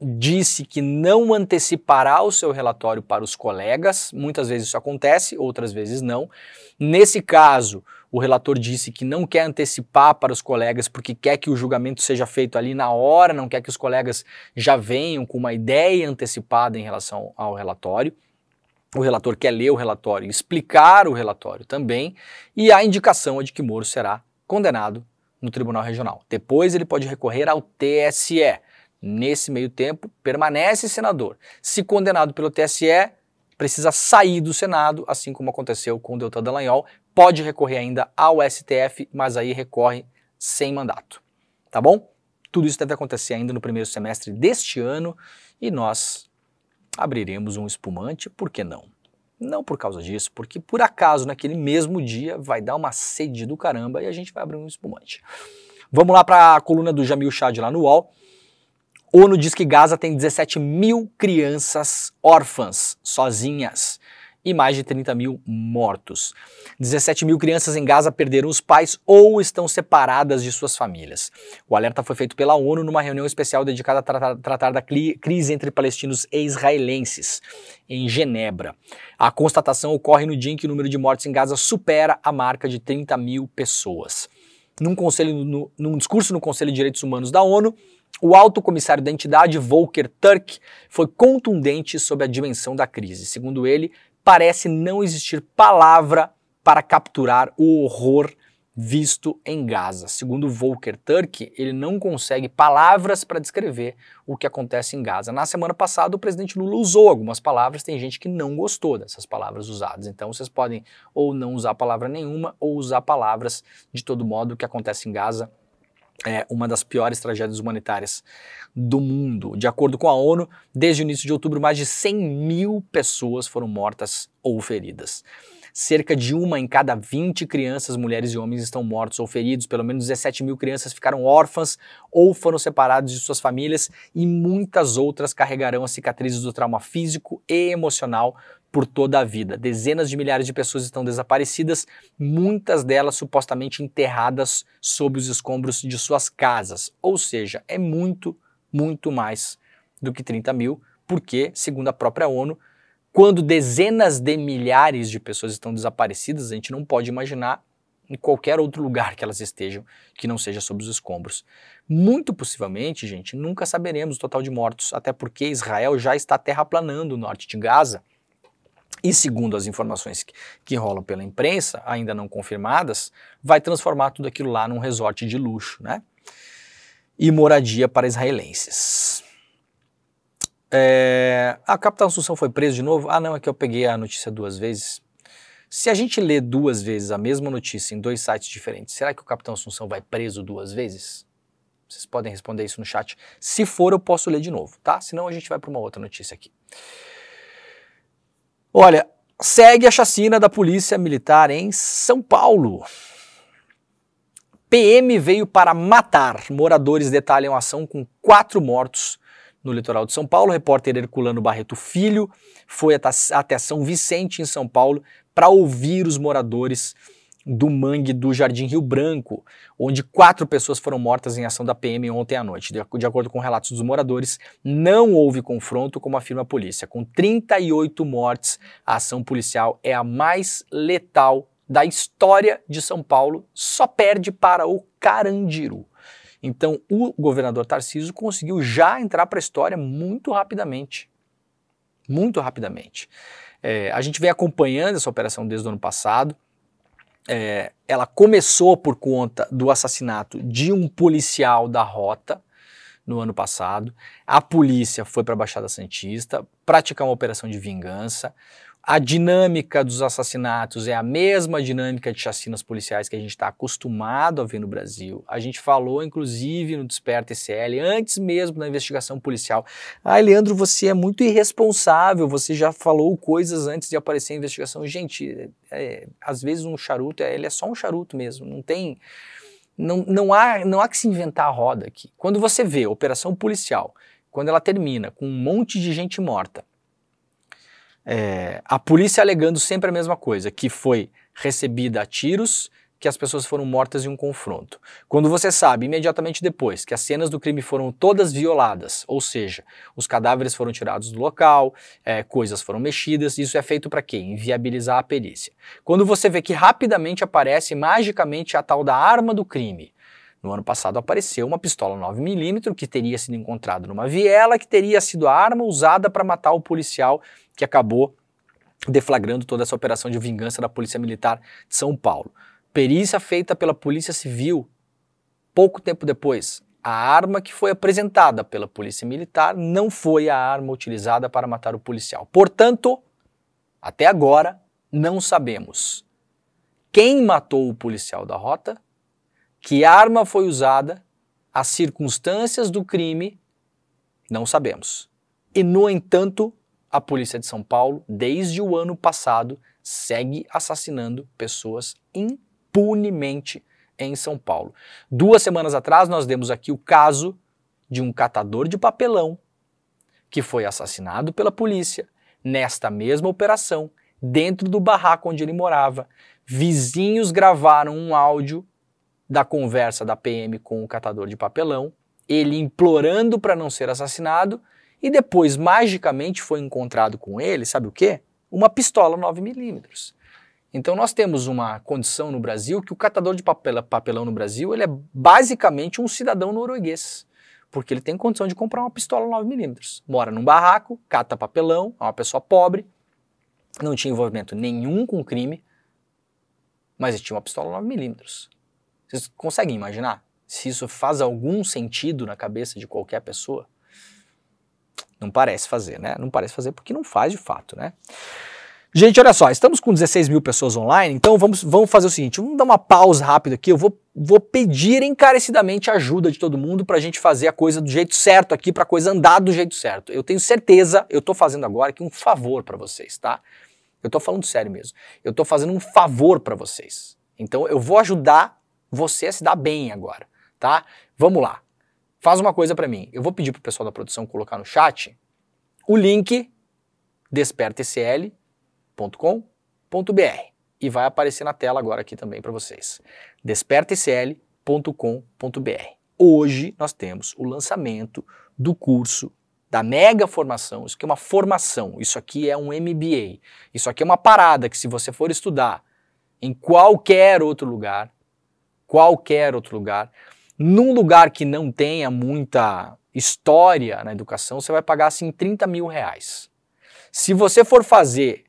disse que não antecipará o seu relatório para os colegas. Muitas vezes isso acontece, outras vezes não. Nesse caso, o relator disse que não quer antecipar para os colegas porque quer que o julgamento seja feito ali na hora, não quer que os colegas já venham com uma ideia antecipada em relação ao relatório. O relator quer ler o relatório e explicar o relatório também, e a indicação é de que Moro será condenado no Tribunal Regional. Depois ele pode recorrer ao TSE. Nesse meio tempo, permanece senador. Se condenado pelo TSE, precisa sair do Senado, assim como aconteceu com o Deltan Dallagnol. Pode recorrer ainda ao STF, mas aí recorre sem mandato. Tá bom? Tudo isso deve acontecer ainda no primeiro semestre deste ano, e nós abriremos um espumante, por que não? Não por causa disso, porque por acaso naquele mesmo dia vai dar uma sede do caramba e a gente vai abrir um espumante. Vamos lá para a coluna do Jamil Chad lá no UOL. ONU diz que Gaza tem 17 mil crianças órfãs, sozinhas, e mais de 30 mil mortos. 17 mil crianças em Gaza perderam os pais ou estão separadas de suas famílias. O alerta foi feito pela ONU numa reunião especial dedicada a tratar da crise entre palestinos e israelenses, em Genebra. A constatação ocorre no dia em que o número de mortes em Gaza supera a marca de 30 mil pessoas. Num discurso no Conselho de Direitos Humanos da ONU, o alto comissário da entidade, Volker Turk, foi contundente sobre a dimensão da crise. Segundo ele, parece não existir palavra para capturar o horror visto em Gaza. Segundo Volker Turk, ele não consegue palavras para descrever o que acontece em Gaza. Na semana passada, o presidente Lula usou algumas palavras, tem gente que não gostou dessas palavras usadas. Então, vocês podem ou não usar palavra nenhuma, ou usar palavras de todo modo. O que acontece em Gaza é uma das piores tragédias humanitárias do mundo. De acordo com a ONU, desde o início de outubro, mais de 100 mil pessoas foram mortas ou feridas. Cerca de 1 em cada 20 crianças, mulheres e homens estão mortos ou feridos. Pelo menos 17 mil crianças ficaram órfãs ou foram separadas de suas famílias, e muitas outras carregarão as cicatrizes do trauma físico e emocional por toda a vida. Dezenas de milhares de pessoas estão desaparecidas, muitas delas supostamente enterradas sob os escombros de suas casas. Ou seja, é muito mais do que 30 mil, porque, segundo a própria ONU, quando dezenas de milhares de pessoas estão desaparecidas, a gente não pode imaginar em qualquer outro lugar que elas estejam que não seja sob os escombros. Muito possivelmente, gente, nunca saberemos o total de mortos, até porque Israel já está terraplanando o norte de Gaza. E segundo as informações que rolam pela imprensa, ainda não confirmadas, vai transformar tudo aquilo lá num resort de luxo, né? E moradia para israelenses. A Capitão Assunção foi preso de novo? Ah não, é que eu peguei a notícia 2 vezes. Se a gente lê 2 vezes a mesma notícia em 2 sites diferentes, será que o Capitão Assunção vai preso 2 vezes? Vocês podem responder isso no chat. Se for, eu posso ler de novo, tá? Senão a gente vai para uma outra notícia aqui. Olha, segue a chacina da Polícia Militar em São Paulo. PM veio para matar. Moradores detalham a ação com 4 mortos no litoral de São Paulo. O repórter Herculano Barreto Filho foi até São Vicente, em São Paulo, para ouvir os moradores do Mangue do Jardim Rio Branco, onde 4 pessoas foram mortas em ação da PM ontem à noite. De acordo com relatos dos moradores, não houve confronto, como afirma a polícia. Com 38 mortes, a ação policial é a mais letal da história de São Paulo, só perde para o Carandiru. Então, o governador Tarcísio conseguiu já entrar para a história muito rapidamente. Muito rapidamente. A gente vem acompanhando essa operação desde o ano passado. Ela começou por conta do assassinato de um policial da Rota, no ano passado. A polícia foi para a Baixada Santista praticar uma operação de vingança. A dinâmica dos assassinatos é a mesma dinâmica de chacinas policiais que a gente está acostumado a ver no Brasil. A gente falou, inclusive, no Desperta ECL, antes mesmo da investigação policial. Ah, Leandro, você é muito irresponsável, você já falou coisas antes de aparecer a investigação. Gente, às vezes um charuto, ele é só um charuto mesmo, não há que se inventar a roda aqui. Quando você vê a operação policial, quando ela termina com um monte de gente morta, a polícia alegando sempre a mesma coisa, que foi recebida a tiros, que as pessoas foram mortas em um confronto. Quando você sabe, imediatamente depois, que as cenas do crime foram todas violadas, ou seja, os cadáveres foram tirados do local, coisas foram mexidas, isso é feito para quê? Inviabilizar a perícia. Quando você vê que rapidamente aparece magicamente a tal da arma do crime. No ano passado apareceu uma pistola 9mm que teria sido encontrada numa viela, que teria sido a arma usada para matar o policial que acabou deflagrando toda essa operação de vingança da Polícia Militar de São Paulo. Perícia feita pela Polícia Civil. Pouco tempo depois, a arma que foi apresentada pela Polícia Militar não foi a arma utilizada para matar o policial. Portanto, até agora, não sabemos quem matou o policial da rota, que arma foi usada, as circunstâncias do crime, não sabemos. E, no entanto, a Polícia de São Paulo, desde o ano passado, segue assassinando pessoas impunemente em São Paulo. 2 semanas atrás, nós demos aqui o caso de um catador de papelão que foi assassinado pela polícia nesta mesma operação, dentro do barraco onde ele morava. Vizinhos gravaram um áudio da conversa da PM com o catador de papelão, ele implorando para não ser assassinado, e depois, magicamente, foi encontrado com ele, sabe o quê? Uma pistola 9mm. Então nós temos uma condição no Brasil que o catador de papelão no Brasil, ele é basicamente um cidadão norueguês, porque ele tem condição de comprar uma pistola 9mm. Mora num barraco, cata papelão, é uma pessoa pobre, não tinha envolvimento nenhum com crime, mas ele tinha uma pistola 9mm. Vocês conseguem imaginar se isso faz algum sentido na cabeça de qualquer pessoa? Não parece fazer, né? Não parece fazer porque não faz de fato, né? Gente, olha só, estamos com 16 mil pessoas online, então vamos fazer o seguinte, vamos dar uma pausa rápida aqui, eu vou pedir encarecidamente a ajuda de todo mundo pra gente fazer a coisa do jeito certo aqui, pra coisa andar do jeito certo. Eu tenho certeza, eu tô fazendo agora aqui um favor pra vocês, tá? Eu tô falando sério mesmo. Eu tô fazendo um favor pra vocês. Então eu vou ajudar você a se dar bem agora, tá? Vamos lá. Faz uma coisa pra mim. Eu vou pedir pro pessoal da produção colocar no chat o link despertaecl.com.br e vai aparecer na tela agora aqui também para vocês. despertaecl.com.br. Hoje nós temos o lançamento do curso da mega formação. Isso aqui é uma formação, isso aqui é um MBA. Isso aqui é uma parada que se você for estudar em qualquer outro lugar, num lugar que não tenha muita história na educação, você vai pagar assim 30 mil reais. Se você for fazer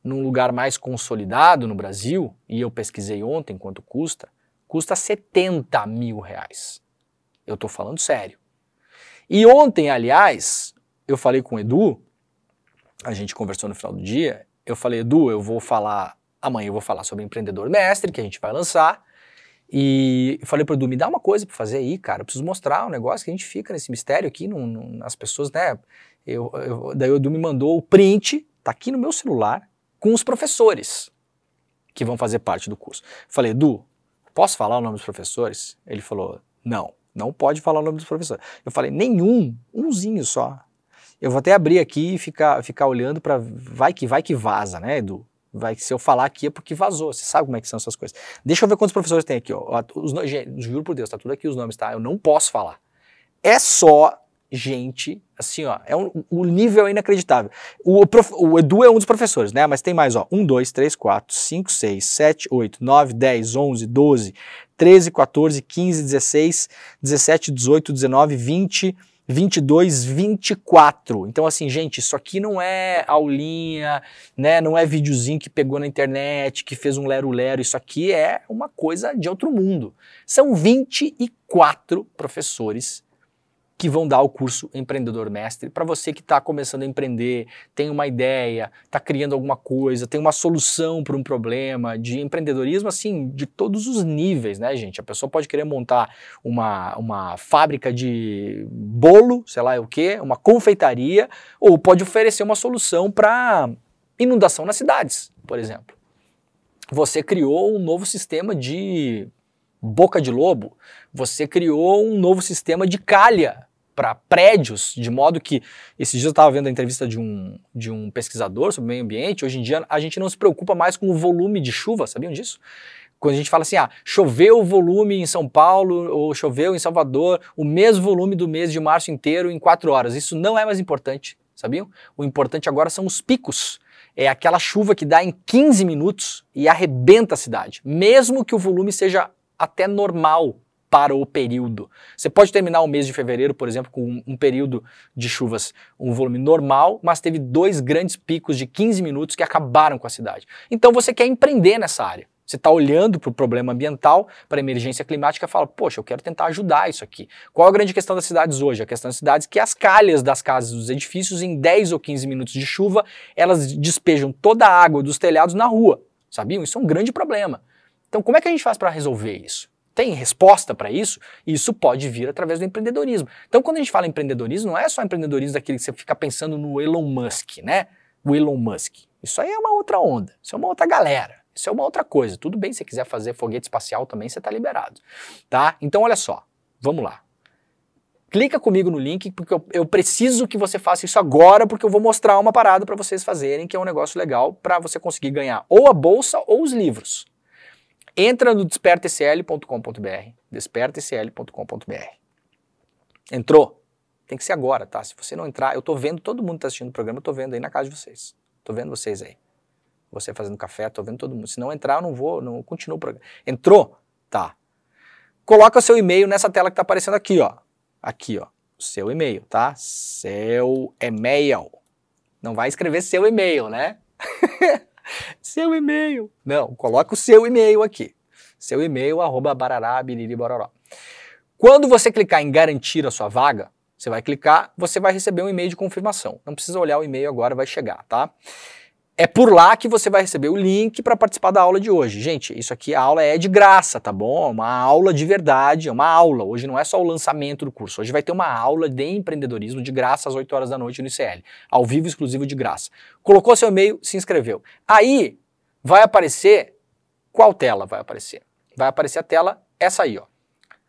num lugar mais consolidado no Brasil, e eu pesquisei ontem quanto custa 70 mil reais. Eu tô falando sério. E ontem, aliás, eu falei com o Edu, a gente conversou no final do dia, eu falei, Edu, amanhã eu vou falar sobre Empreendedor Mestre, que a gente vai lançar, e eu falei pro Edu, me dá uma coisa pra fazer aí, cara, eu preciso mostrar um negócio que a gente fica nesse mistério aqui, as pessoas, né, daí o Edu me mandou o print, tá aqui no meu celular, com os professores que vão fazer parte do curso. Eu falei, Edu, posso falar o nome dos professores? Ele falou, não pode falar o nome dos professores. Eu falei, umzinho só. Eu vou até abrir aqui e ficar olhando pra, vai que vaza, né, Edu? Se eu falar aqui é porque vazou, você sabe como é que são essas coisas. Deixa eu ver quantos professores tem aqui, ó. Juro por Deus, tá tudo aqui os nomes, tá? Eu não posso falar. É só gente, assim, ó, o nível é inacreditável. O Edu é um dos professores, né? Mas tem mais, ó, 1, 2, 3, 4, 5, 6, 7, 8, 9, 10, 11, 12, 13, 14, 15, 16, 17, 18, 19, 20, 22, 24. Então assim, gente, isso aqui não é aulinha, né? Não é videozinho que pegou na internet, que fez um lero-lero. Isso aqui é uma coisa de outro mundo. São 24 professores que vão dar o curso Empreendedor Mestre para você que está começando a empreender, tem uma ideia, está criando alguma coisa, tem uma solução para um problema de empreendedorismo, assim, de todos os níveis, né, gente? A pessoa pode querer montar uma fábrica de bolo, sei lá o quê, uma confeitaria, ou pode oferecer uma solução para inundação nas cidades, por exemplo. Você criou um novo sistema de boca de lobo, você criou um novo sistema de calha para prédios, de modo que, esses dias eu estava vendo a entrevista de um pesquisador sobre meio ambiente, hoje em dia a gente não se preocupa mais com o volume de chuva, sabiam disso? Quando a gente fala assim, choveu o volume em São Paulo ou choveu em Salvador, o mesmo volume do mês de março inteiro em 4 horas, isso não é mais importante, sabiam? O importante agora são os picos, é aquela chuva que dá em 15 minutos e arrebenta a cidade, mesmo que o volume seja até normal para o período. Você pode terminar o mês de fevereiro, por exemplo, com um período de chuvas, um volume normal, mas teve 2 grandes picos de 15 minutos que acabaram com a cidade. Então você quer empreender nessa área. Você está olhando para o problema ambiental, para a emergência climática e fala, poxa, eu quero tentar ajudar isso aqui. Qual a grande questão das cidades hoje? A questão das cidades é que as calhas das casas dos edifícios, em 10 ou 15 minutos de chuva, elas despejam toda a água dos telhados na rua. Sabiam? Isso é um grande problema. Então como é que a gente faz para resolver isso? Tem resposta para isso? E isso pode vir através do empreendedorismo. Então quando a gente fala em empreendedorismo, não é só empreendedorismo daquele que você fica pensando no Elon Musk, né? O Elon Musk. Isso aí é uma outra onda, isso é uma outra galera, isso é uma outra coisa. Tudo bem, se você quiser fazer foguete espacial também, você está liberado, tá? Então olha só, vamos lá. Clica comigo no link, porque eu preciso que você faça isso agora, porque eu vou mostrar uma parada para vocês fazerem, que é um negócio legal para você conseguir ganhar ou a bolsa ou os livros. Entra no despertacl.com.br, despertacl.com.br. Entrou? Tem que ser agora, tá? Se você não entrar, eu tô vendo, todo mundo tá assistindo o programa, eu tô vendo aí na casa de vocês. Tô vendo vocês aí. Você fazendo café, tô vendo todo mundo. Se não entrar, eu não continuo o programa. Entrou? Tá. Coloca o seu e-mail nessa tela que tá aparecendo aqui, ó. Aqui, ó. O seu e-mail, tá? Seu e-mail. Não vai escrever seu e-mail, né? Seu e-mail. Não, coloca o seu e-mail aqui. Seu e-mail, @barará_biriri_bororó. Quando você clicar em garantir a sua vaga, você vai clicar, você vai receber um e-mail de confirmação. Não precisa olhar o e-mail agora, vai chegar, tá? É por lá que você vai receber o link para participar da aula de hoje. Gente, isso aqui, a aula é de graça, tá bom? É uma aula de verdade, é uma aula. Hoje não é só o lançamento do curso. Hoje vai ter uma aula de empreendedorismo de graça às 8 horas da noite no ICL. Ao vivo, exclusivo de graça. Colocou seu e-mail, se inscreveu. Aí vai aparecer, qual tela vai aparecer? Vai aparecer a tela, essa aí, ó.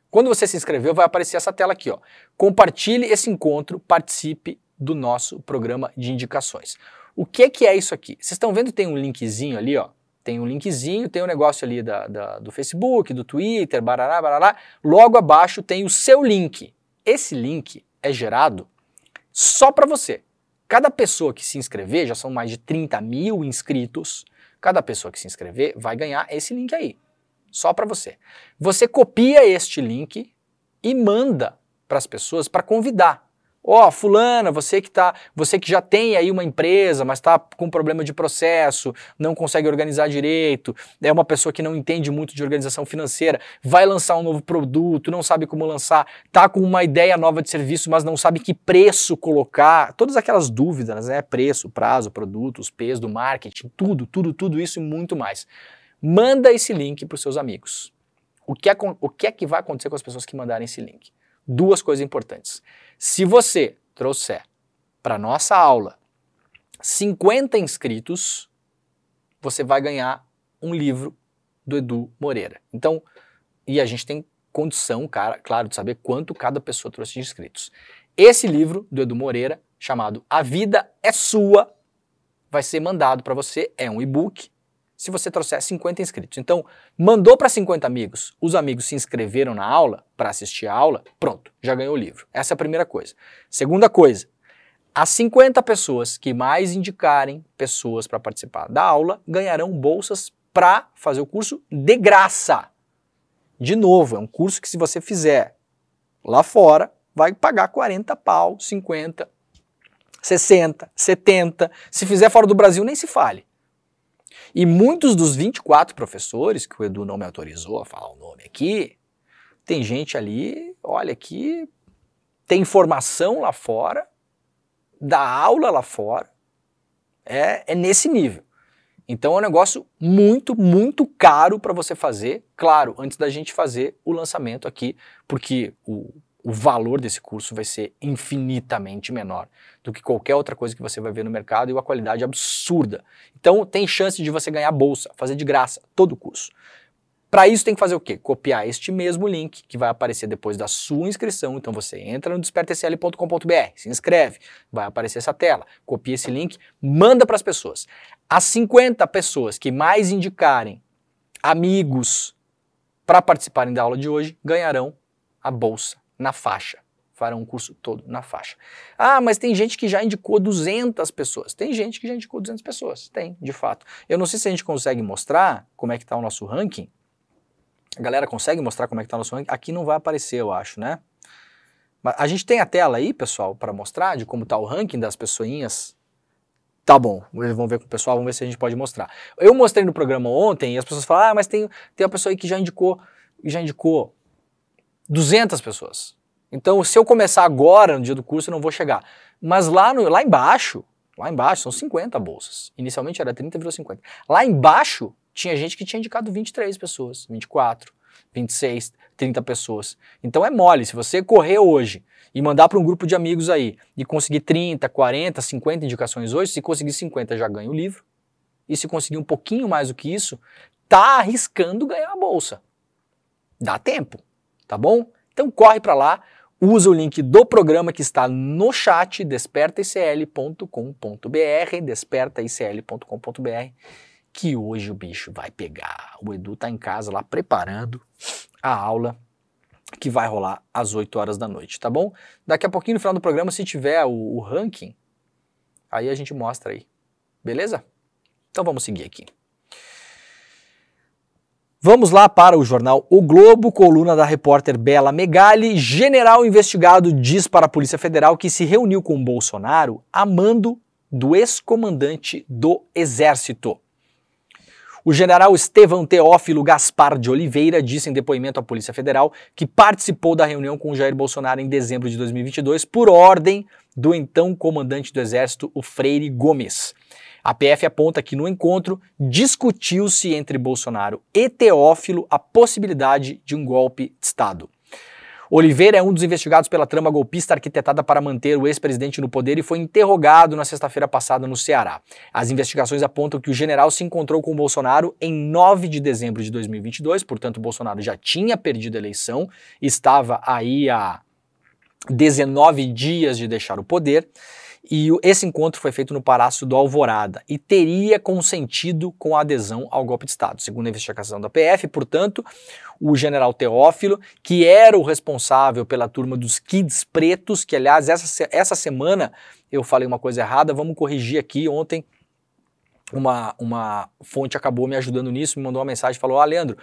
Quando você se inscreveu, vai aparecer essa tela aqui, ó. Compartilhe esse encontro, participe do nosso programa de indicações. O que é isso aqui? Vocês estão vendo que tem um linkzinho ali, ó? Tem um linkzinho, tem um negócio ali do Facebook, do Twitter, barará, barará. Logo abaixo tem o seu link. Esse link é gerado só para você. Cada pessoa que se inscrever, já são mais de 30 mil inscritos, cada pessoa que se inscrever vai ganhar esse link aí. Só para você. Você copia este link e manda para as pessoas para convidar. Ó, fulana, você que já tem aí uma empresa, mas está com problema de processo, não consegue organizar direito, é uma pessoa que não entende muito de organização financeira, vai lançar um novo produto, não sabe como lançar, tá com uma ideia nova de serviço, mas não sabe que preço colocar, todas aquelas dúvidas, né? Preço, prazo, produto, os P's do marketing, tudo isso e muito mais. Manda esse link para os seus amigos. O que é que vai acontecer com as pessoas que mandarem esse link? 2 coisas importantes. Se você trouxer para nossa aula 50 inscritos, você vai ganhar um livro do Edu Moreira. Então, e a gente tem condição, claro, de saber quanto cada pessoa trouxe de inscritos. Esse livro do Edu Moreira, chamado A Vida é Sua, vai ser mandado para você, é um e-book, se você trouxer 50 inscritos. Então, mandou para 50 amigos, os amigos se inscreveram na aula, para assistir a aula, pronto, já ganhou o livro. Essa é a primeira coisa. Segunda coisa, as 50 pessoas que mais indicarem pessoas para participar da aula, ganharão bolsas para fazer o curso de graça. De novo, é um curso que se você fizer lá fora, vai pagar 40 pau, 50, 60, 70. Se fizer fora do Brasil, nem se fale. E muitos dos 24 professores, que o Edu não me autorizou a falar o nome aqui, tem gente ali, olha, que tem formação lá fora, dá aula lá fora, é nesse nível. Então é um negócio muito, muito caro para você fazer, claro, antes da gente fazer o lançamento aqui, porque o valor desse curso vai ser infinitamente menor do que qualquer outra coisa que você vai ver no mercado e uma qualidade absurda. Então tem chance de você ganhar bolsa, fazer de graça todo o curso. Para isso tem que fazer o quê? Copiar este mesmo link que vai aparecer depois da sua inscrição. Então você entra no despertacl.com.br, se inscreve, vai aparecer essa tela, copia esse link, manda para as pessoas. As 50 pessoas que mais indicarem amigos para participarem da aula de hoje ganharão a bolsa na faixa. Farão o curso todo na faixa. Ah, mas tem gente que já indicou 200 pessoas. Tem gente que já indicou 200 pessoas. Tem, de fato. Eu não sei se a gente consegue mostrar como é que está o nosso ranking. A galera consegue mostrar como é que está o nosso ranking? Aqui não vai aparecer, eu acho, né? Mas a gente tem a tela aí, pessoal, para mostrar de como está o ranking das pessoinhas? Tá bom, vamos ver com o pessoal, vamos ver se a gente pode mostrar. Eu mostrei no programa ontem e as pessoas falaram, ah, mas tem uma pessoa aí que já indicou 200 pessoas. Então, se eu começar agora, no dia do curso, eu não vou chegar. Mas lá embaixo, são 50 bolsas. Inicialmente era 30, virou 50. Lá embaixo, tinha gente que tinha indicado 23 pessoas, 24, 26, 30 pessoas. Então é mole, se você correr hoje e mandar para um grupo de amigos aí e conseguir 30, 40, 50 indicações hoje, se conseguir 50 já ganha o livro. E se conseguir um pouquinho mais do que isso, tá arriscando ganhar a bolsa. Dá tempo, tá bom? Então corre para lá, usa o link do programa que está no chat, despertaicl.com.br, despertaicl.com.br, que hoje o bicho vai pegar. O Edu tá em casa lá preparando a aula que vai rolar às 8 horas da noite, tá bom? Daqui a pouquinho no final do programa, se tiver o ranking, aí a gente mostra aí, beleza? Então vamos seguir aqui. Vamos lá para o jornal O Globo, coluna da repórter Bela Megali. General investigado diz para a Polícia Federal que se reuniu com Bolsonaro a mando do ex-comandante do Exército. O general Estevão Teófilo Gaspar de Oliveira disse em depoimento à Polícia Federal que participou da reunião com Jair Bolsonaro em dezembro de 2022 por ordem do então comandante do Exército, o Freire Gomes. A PF aponta que no encontro discutiu-se entre Bolsonaro e Teófilo a possibilidade de um golpe de Estado. Oliveira é um dos investigados pela trama golpista arquitetada para manter o ex-presidente no poder e foi interrogado na sexta-feira passada no Ceará. As investigações apontam que o general se encontrou com o Bolsonaro em 9 de dezembro de 2022, portanto o Bolsonaro já tinha perdido a eleição, estava aí há 19 dias de deixar o poder, e esse encontro foi feito no Palácio do Alvorada e teria consentido com a adesão ao golpe de Estado. Segundo a investigação da PF, portanto, o general Teófilo, que era o responsável pela turma dos Kids Pretos, que aliás essa semana eu falei uma coisa errada, vamos corrigir aqui. Ontem uma fonte acabou me ajudando nisso, me mandou uma mensagem e falou: ah, Leandro,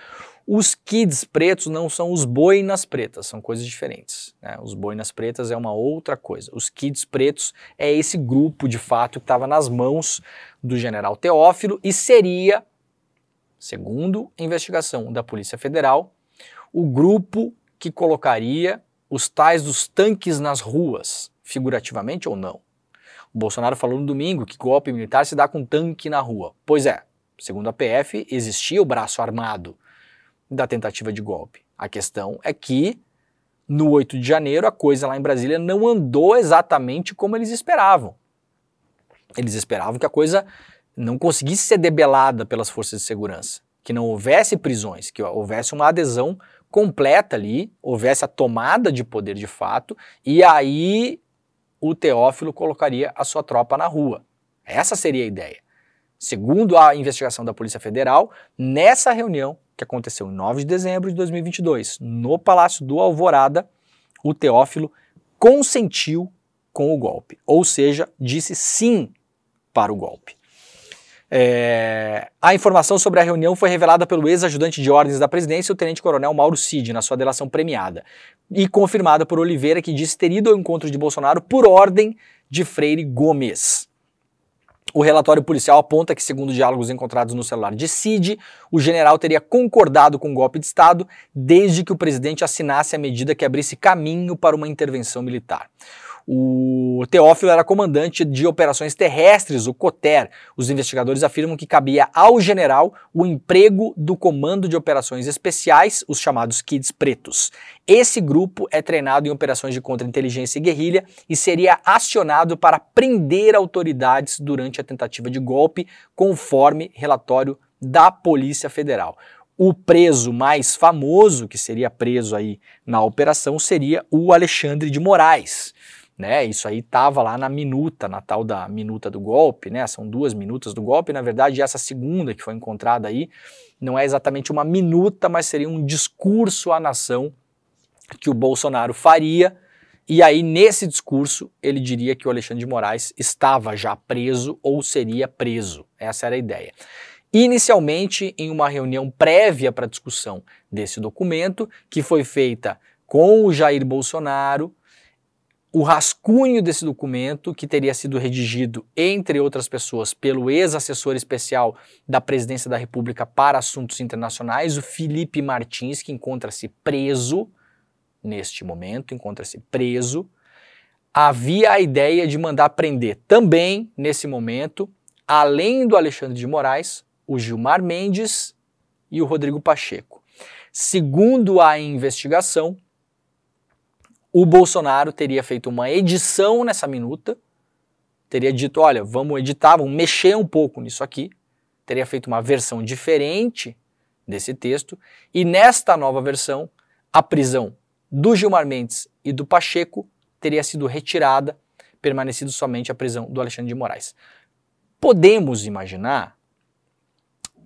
os Kids Pretos não são os boinas pretas, são coisas diferentes, né? Os boinas pretas é uma outra coisa. Os Kids Pretos é esse grupo, de fato, que estava nas mãos do general Teófilo e seria, segundo a investigação da Polícia Federal, o grupo que colocaria os tais dos tanques nas ruas, figurativamente ou não. O Bolsonaro falou no domingo que golpe militar se dá com tanque na rua. Pois é, segundo a PF, existia o braço armado da tentativa de golpe. A questão é que, no 8 de janeiro, a coisa lá em Brasília não andou exatamente como eles esperavam. Eles esperavam que a coisa não conseguisse ser debelada pelas forças de segurança, que não houvesse prisões, que houvesse uma adesão completa ali, houvesse a tomada de poder de fato, e aí o Teófilo colocaria a sua tropa na rua. Essa seria a ideia. Segundo a investigação da Polícia Federal, nessa reunião, que aconteceu em 9 de dezembro de 2022, no Palácio do Alvorada, o Teófilo consentiu com o golpe, ou seja, disse sim para o golpe. A informação sobre a reunião foi revelada pelo ex-ajudante de ordens da presidência, o tenente-coronel Mauro Cid, na sua delação premiada, e confirmada por Oliveira, que disse ter ido ao encontro de Bolsonaro por ordem de Freire Gomes. O relatório policial aponta que, segundo diálogos encontrados no celular de Cid, o general teria concordado com o golpe de Estado desde que o presidente assinasse a medida que abrisse caminho para uma intervenção militar. O Teófilo era comandante de operações terrestres, o COTER. Os investigadores afirmam que cabia ao general o emprego do Comando de Operações Especiais, os chamados Kids Pretos. Esse grupo é treinado em operações de contra-inteligência e guerrilha e seria acionado para prender autoridades durante a tentativa de golpe, conforme relatório da Polícia Federal. O preso mais famoso, que seria preso aí na operação, seria o Alexandre de Moraes. Né, isso aí estava lá na minuta, na tal da minuta do golpe, né? São 2 minutas do golpe, na verdade essa segunda que foi encontrada aí não é exatamente uma minuta, mas seria um discurso à nação que o Bolsonaro faria, e aí nesse discurso ele diria que o Alexandre de Moraes estava já preso ou seria preso, essa era a ideia. Inicialmente, em uma reunião prévia para a discussão desse documento, que foi feita com o Jair Bolsonaro, o rascunho desse documento, que teria sido redigido, entre outras pessoas, pelo ex-assessor especial da Presidência da República para Assuntos Internacionais, o Felipe Martins, que encontra-se preso, neste momento, encontra-se preso. Havia a ideia de mandar prender também, nesse momento, além do Alexandre de Moraes, o Gilmar Mendes e o Rodrigo Pacheco. Segundo a investigação, o Bolsonaro teria feito uma edição nessa minuta, teria dito, olha, vamos editar, vamos mexer um pouco nisso aqui, teria feito uma versão diferente desse texto, e nesta nova versão, a prisão do Gilmar Mendes e do Pacheco teria sido retirada, permanecido somente a prisão do Alexandre de Moraes. Podemos imaginar,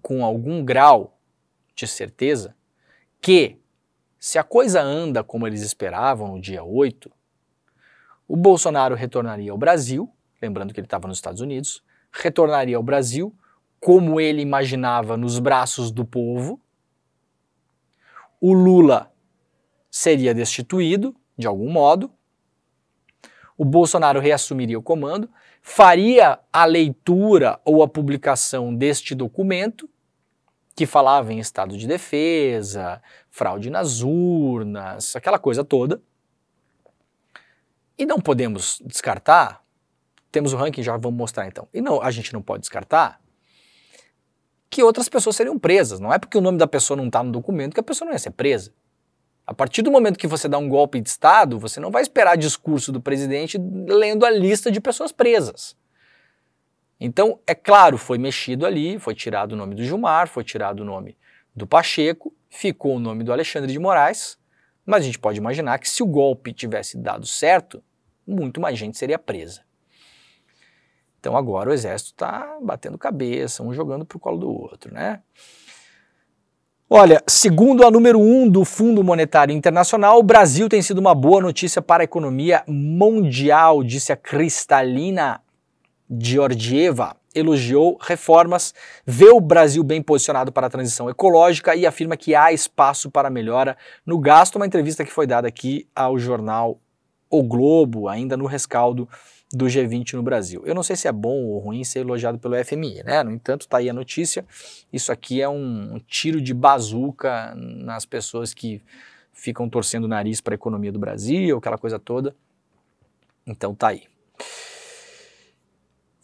com algum grau de certeza, que se a coisa anda como eles esperavam no dia 8, o Bolsonaro retornaria ao Brasil, lembrando que ele estava nos Estados Unidos, retornaria ao Brasil como ele imaginava, nos braços do povo. O Lula seria destituído de algum modo, o Bolsonaro reassumiria o comando, faria a leitura ou a publicação deste documento, que falava em estado de defesa, fraude nas urnas, aquela coisa toda. E não podemos descartar, temos o ranking, já vamos mostrar então, e não, a gente não pode descartar que outras pessoas seriam presas. Não é porque o nome da pessoa não está no documento que a pessoa não ia ser presa. A partir do momento que você dá um golpe de Estado, você não vai esperar discurso do presidente lendo a lista de pessoas presas. Então, é claro, foi mexido ali, foi tirado o nome do Gilmar, foi tirado o nome do Pacheco, ficou o nome do Alexandre de Moraes, mas a gente pode imaginar que se o golpe tivesse dado certo, muito mais gente seria presa. Então agora o exército está batendo cabeça, um jogando pro colo do outro, né? Olha, segundo a número 1 do Fundo Monetário Internacional, o Brasil tem sido uma boa notícia para a economia mundial, disse a Kristalina Georgieva, elogiou reformas, vê o Brasil bem posicionado para a transição ecológica e afirma que há espaço para melhora no gasto. Uma entrevista que foi dada aqui ao jornal O Globo, ainda no rescaldo do G20 no Brasil. Eu não sei se é bom ou ruim ser elogiado pelo FMI, né? No entanto, tá aí a notícia. Isso aqui é um tiro de bazuca nas pessoas que ficam torcendo o nariz para a economia do Brasil, aquela coisa toda. Então tá aí.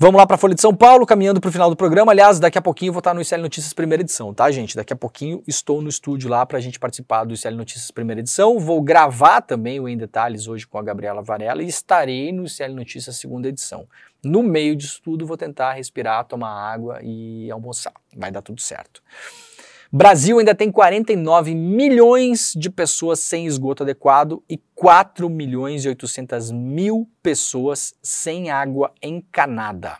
Vamos lá para a Folha de São Paulo, caminhando para o final do programa. Aliás, daqui a pouquinho eu vou estar no ICL Notícias primeira edição, tá, gente? Daqui a pouquinho estou no estúdio lá para a gente participar do ICL Notícias primeira edição. Vou gravar também o Em Detalhes hoje com a Gabriela Varela e estarei no ICL Notícias segunda edição. No meio disso tudo, vou tentar respirar, tomar água e almoçar. Vai dar tudo certo. Brasil ainda tem 49 milhões de pessoas sem esgoto adequado e 4 milhões e 800 mil pessoas sem água encanada.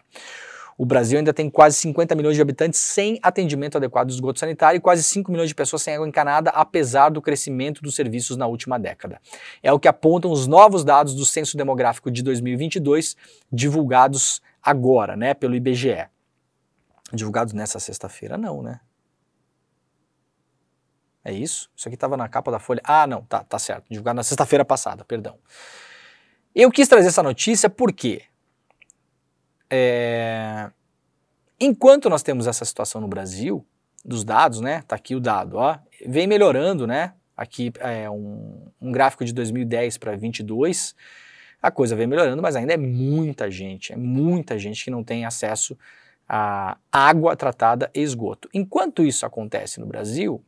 O Brasil ainda tem quase 50 milhões de habitantes sem atendimento adequado de esgoto sanitário e quase 5 milhões de pessoas sem água encanada, apesar do crescimento dos serviços na última década. É o que apontam os novos dados do Censo Demográfico de 2022, divulgados agora, né, pelo IBGE. Divulgados nessa sexta-feira, não, né? É isso? Isso aqui estava na capa da Folha. Ah, não, tá certo. Divulgado na sexta-feira passada, perdão. Eu quis trazer essa notícia porque Enquanto nós temos essa situação no Brasil, dos dados, né? Tá aqui o dado, ó, vem melhorando, né? Aqui é um gráfico de 2010 para 22, a coisa vem melhorando, mas ainda é muita gente que não tem acesso a água tratada e esgoto. Enquanto isso acontece no Brasil,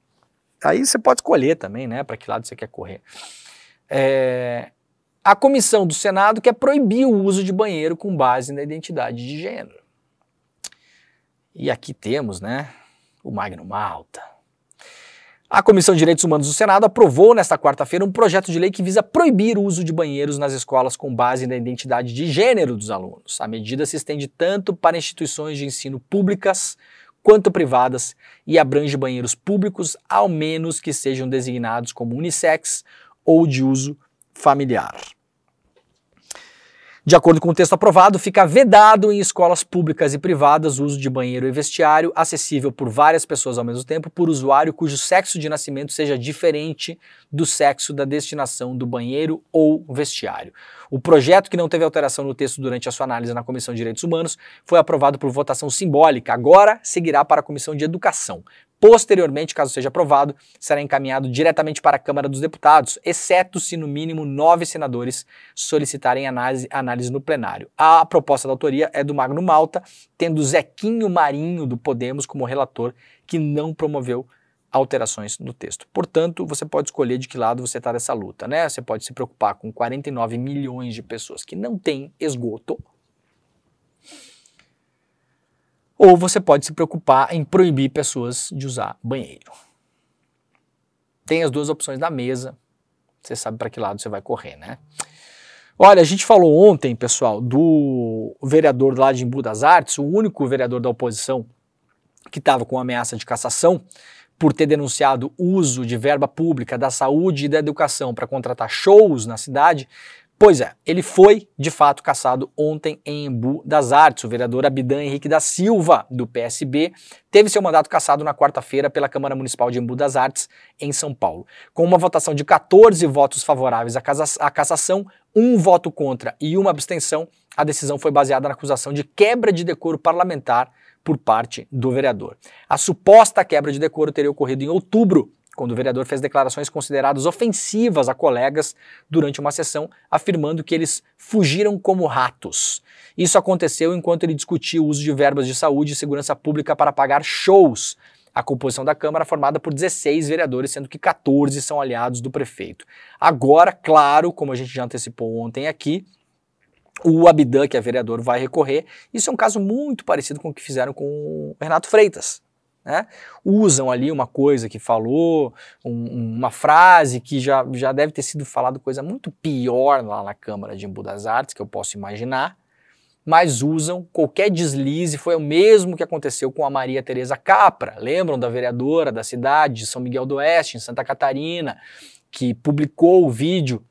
aí você pode escolher também, né? Para que lado você quer correr. A comissão do Senado quer proibir o uso de banheiro com base na identidade de gênero. E aqui temos, né, o Magno Malta. A Comissão de Direitos Humanos do Senado aprovou nesta quarta-feira um projeto de lei que visa proibir o uso de banheiros nas escolas com base na identidade de gênero dos alunos. A medida se estende tanto para instituições de ensino públicas quanto privadas e abrange banheiros públicos, ao menos que sejam designados como unissex ou de uso familiar. De acordo com o texto aprovado, fica vedado em escolas públicas e privadas o uso de banheiro e vestiário acessível por várias pessoas ao mesmo tempo por usuário cujo sexo de nascimento seja diferente do sexo da destinação do banheiro ou vestiário. O projeto, que não teve alteração no texto durante a sua análise na Comissão de Direitos Humanos, foi aprovado por votação simbólica. Agora seguirá para a Comissão de Educação. Posteriormente, caso seja aprovado, será encaminhado diretamente para a Câmara dos Deputados, exceto se no mínimo 9 senadores solicitarem análise no plenário. A proposta da autoria é do Magno Malta, tendo Zequinho Marinho do Podemos como relator, que não promoveu alterações no texto. Portanto, você pode escolher de que lado você está dessa luta, né? Você pode se preocupar com 49 milhões de pessoas que não têm esgoto, ou você pode se preocupar em proibir pessoas de usar banheiro. Tem as duas opções na mesa, você sabe para que lado você vai correr, né? Olha, a gente falou ontem, pessoal, do vereador lá de Embu das Artes, o único vereador da oposição que estava com ameaça de cassação por ter denunciado o uso de verba pública da saúde e da educação para contratar shows na cidade. Pois é, ele foi, de fato, cassado ontem em Embu das Artes. O vereador Abidan Henrique da Silva, do PSB, teve seu mandato cassado na quarta-feira pela Câmara Municipal de Embu das Artes, em São Paulo. Com uma votação de 14 votos favoráveis à cassação, 1 voto contra e 1 abstenção, a decisão foi baseada na acusação de quebra de decoro parlamentar por parte do vereador. A suposta quebra de decoro teria ocorrido em outubro, quando o vereador fez declarações consideradas ofensivas a colegas durante uma sessão, afirmando que eles fugiram como ratos. Isso aconteceu enquanto ele discutia o uso de verbas de saúde e segurança pública para pagar shows. A composição da Câmara é formada por 16 vereadores, sendo que 14 são aliados do prefeito. Agora, claro, como a gente já antecipou ontem aqui, o Abidan, que é vereador, vai recorrer. Isso é um caso muito parecido com o que fizeram com o Renato Freitas, né? Usam ali uma coisa que falou, uma frase que já deve ter sido falado coisa muito pior lá na Câmara de Embu das Artes, que eu posso imaginar, mas usam qualquer deslize. Foi o mesmo que aconteceu com a Maria Tereza Capra, lembram da vereadora da cidade de São Miguel do Oeste, em Santa Catarina, que publicou o vídeo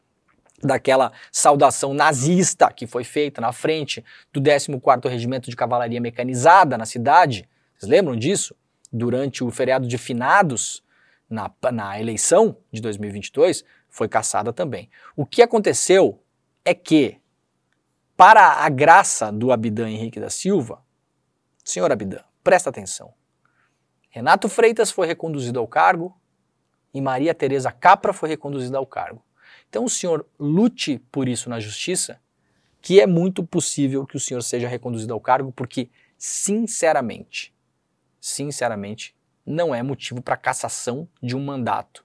daquela saudação nazista que foi feita na frente do 14º Regimento de Cavalaria Mecanizada na cidade. Vocês lembram disso? Durante o feriado de finados, na eleição de 2022, foi cassada também. O que aconteceu é que, para a graça do Abidan Henrique da Silva, senhor Abidan, presta atenção, Renato Freitas foi reconduzido ao cargo e Maria Tereza Capra foi reconduzida ao cargo. Então o senhor lute por isso na justiça, que é muito possível que o senhor seja reconduzido ao cargo, porque, sinceramente, não é motivo para cassação de um mandato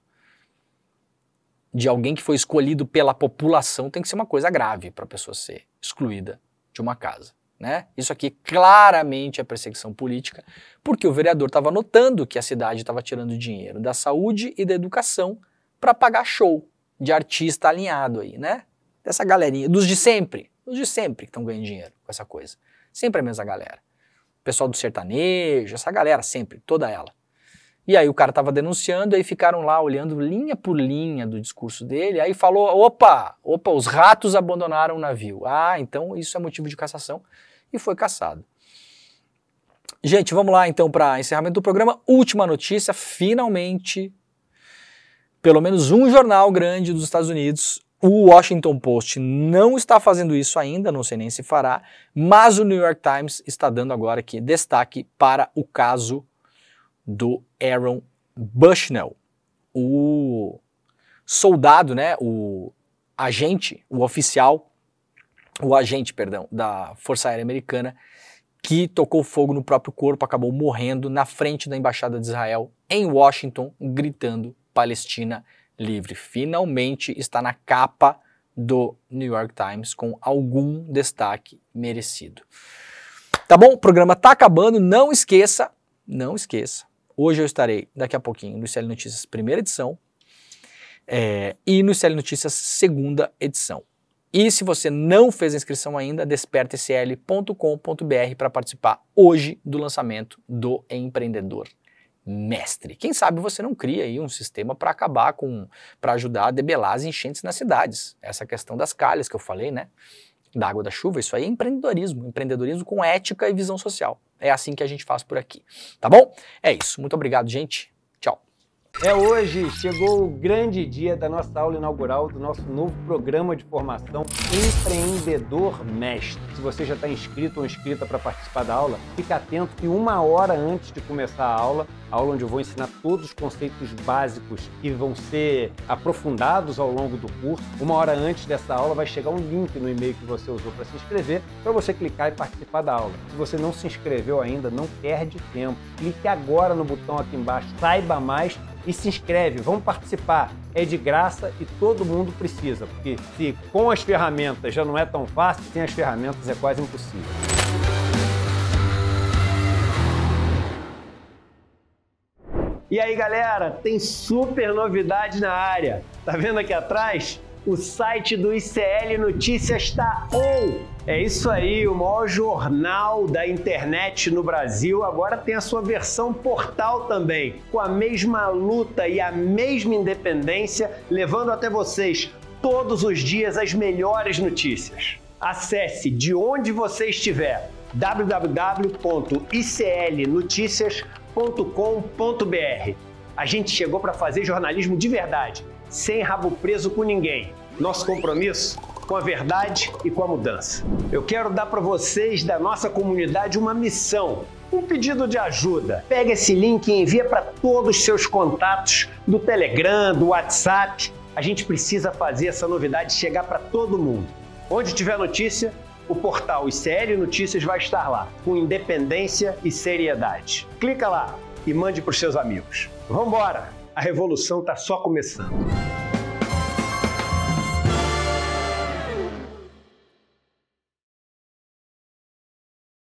de alguém que foi escolhido pela população. Tem que ser uma coisa grave para a pessoa ser excluída de uma casa, né? Isso aqui claramente é perseguição política, porque o vereador estava notando que a cidade estava tirando dinheiro da saúde e da educação para pagar show de artista alinhado aí, né? Dessa galerinha, dos de sempre que estão ganhando dinheiro com essa coisa. Sempre a mesma galera. Pessoal do sertanejo, essa galera sempre, toda ela. E aí o cara tava denunciando, aí ficaram lá olhando linha por linha do discurso dele, aí falou, opa, os ratos abandonaram o navio. Ah, então isso é motivo de cassação, e foi cassado. Gente, vamos lá então para encerramento do programa. Última notícia, finalmente, pelo menos um jornal grande dos Estados Unidos, O Washington Post não está fazendo isso ainda, não sei nem se fará, mas o New York Times está dando agora aqui destaque para o caso do Aaron Bushnell, o soldado, né, o agente da Força Aérea Americana, que tocou fogo no próprio corpo, acabou morrendo na frente da Embaixada de Israel em Washington, gritando Palestina livre. Finalmente está na capa do New York Times com algum destaque merecido. Tá bom? O programa tá acabando, não esqueça, hoje eu estarei daqui a pouquinho no ICL Notícias primeira edição e no ICL Notícias segunda edição. E se você não fez a inscrição ainda, despertacl.com.br para participar hoje do lançamento do Empreendedor Mestre. Quem sabe você não cria aí um sistema para ajudar a debelar as enchentes nas cidades. Essa questão das calhas que eu falei, né? Da água da chuva, isso aí é empreendedorismo com ética e visão social. É assim que a gente faz por aqui, tá bom? É isso, muito obrigado, gente. Tchau. Hoje chegou o grande dia da nossa aula inaugural do nosso novo programa de formação Empreendedor Mestre. Se você já está inscrito ou inscrita para participar da aula, fica atento que 1 hora antes de começar a aula onde eu vou ensinar todos os conceitos básicos que vão ser aprofundados ao longo do curso. 1 hora antes dessa aula vai chegar um link no e-mail que você usou para se inscrever, para você clicar e participar da aula. Se você não se inscreveu ainda, não perde tempo. Clique agora no botão aqui embaixo, saiba mais e se inscreve. Vamos participar. É de graça e todo mundo precisa, porque se com as ferramentas já não é tão fácil, sem as ferramentas é quase impossível. E aí, galera, tem super novidade na área. Tá vendo aqui atrás? O site do ICL Notícias está on! É isso aí, o maior jornal da internet no Brasil agora tem a sua versão portal também, com a mesma luta e a mesma independência, levando até vocês todos os dias as melhores notícias. Acesse de onde você estiver, www.iclnoticias.com.br. A gente chegou para fazer jornalismo de verdade, sem rabo preso com ninguém. Nosso compromisso com a verdade e com a mudança. Eu quero dar para vocês da nossa comunidade uma missão, um pedido de ajuda. Pega esse link e envia para todos os seus contatos do Telegram, do WhatsApp. A gente precisa fazer essa novidade chegar para todo mundo. Onde tiver notícia, o portal ICL Notícias vai estar lá, com independência e seriedade. Clica lá e mande para os seus amigos. Vamos embora! A revolução está só começando.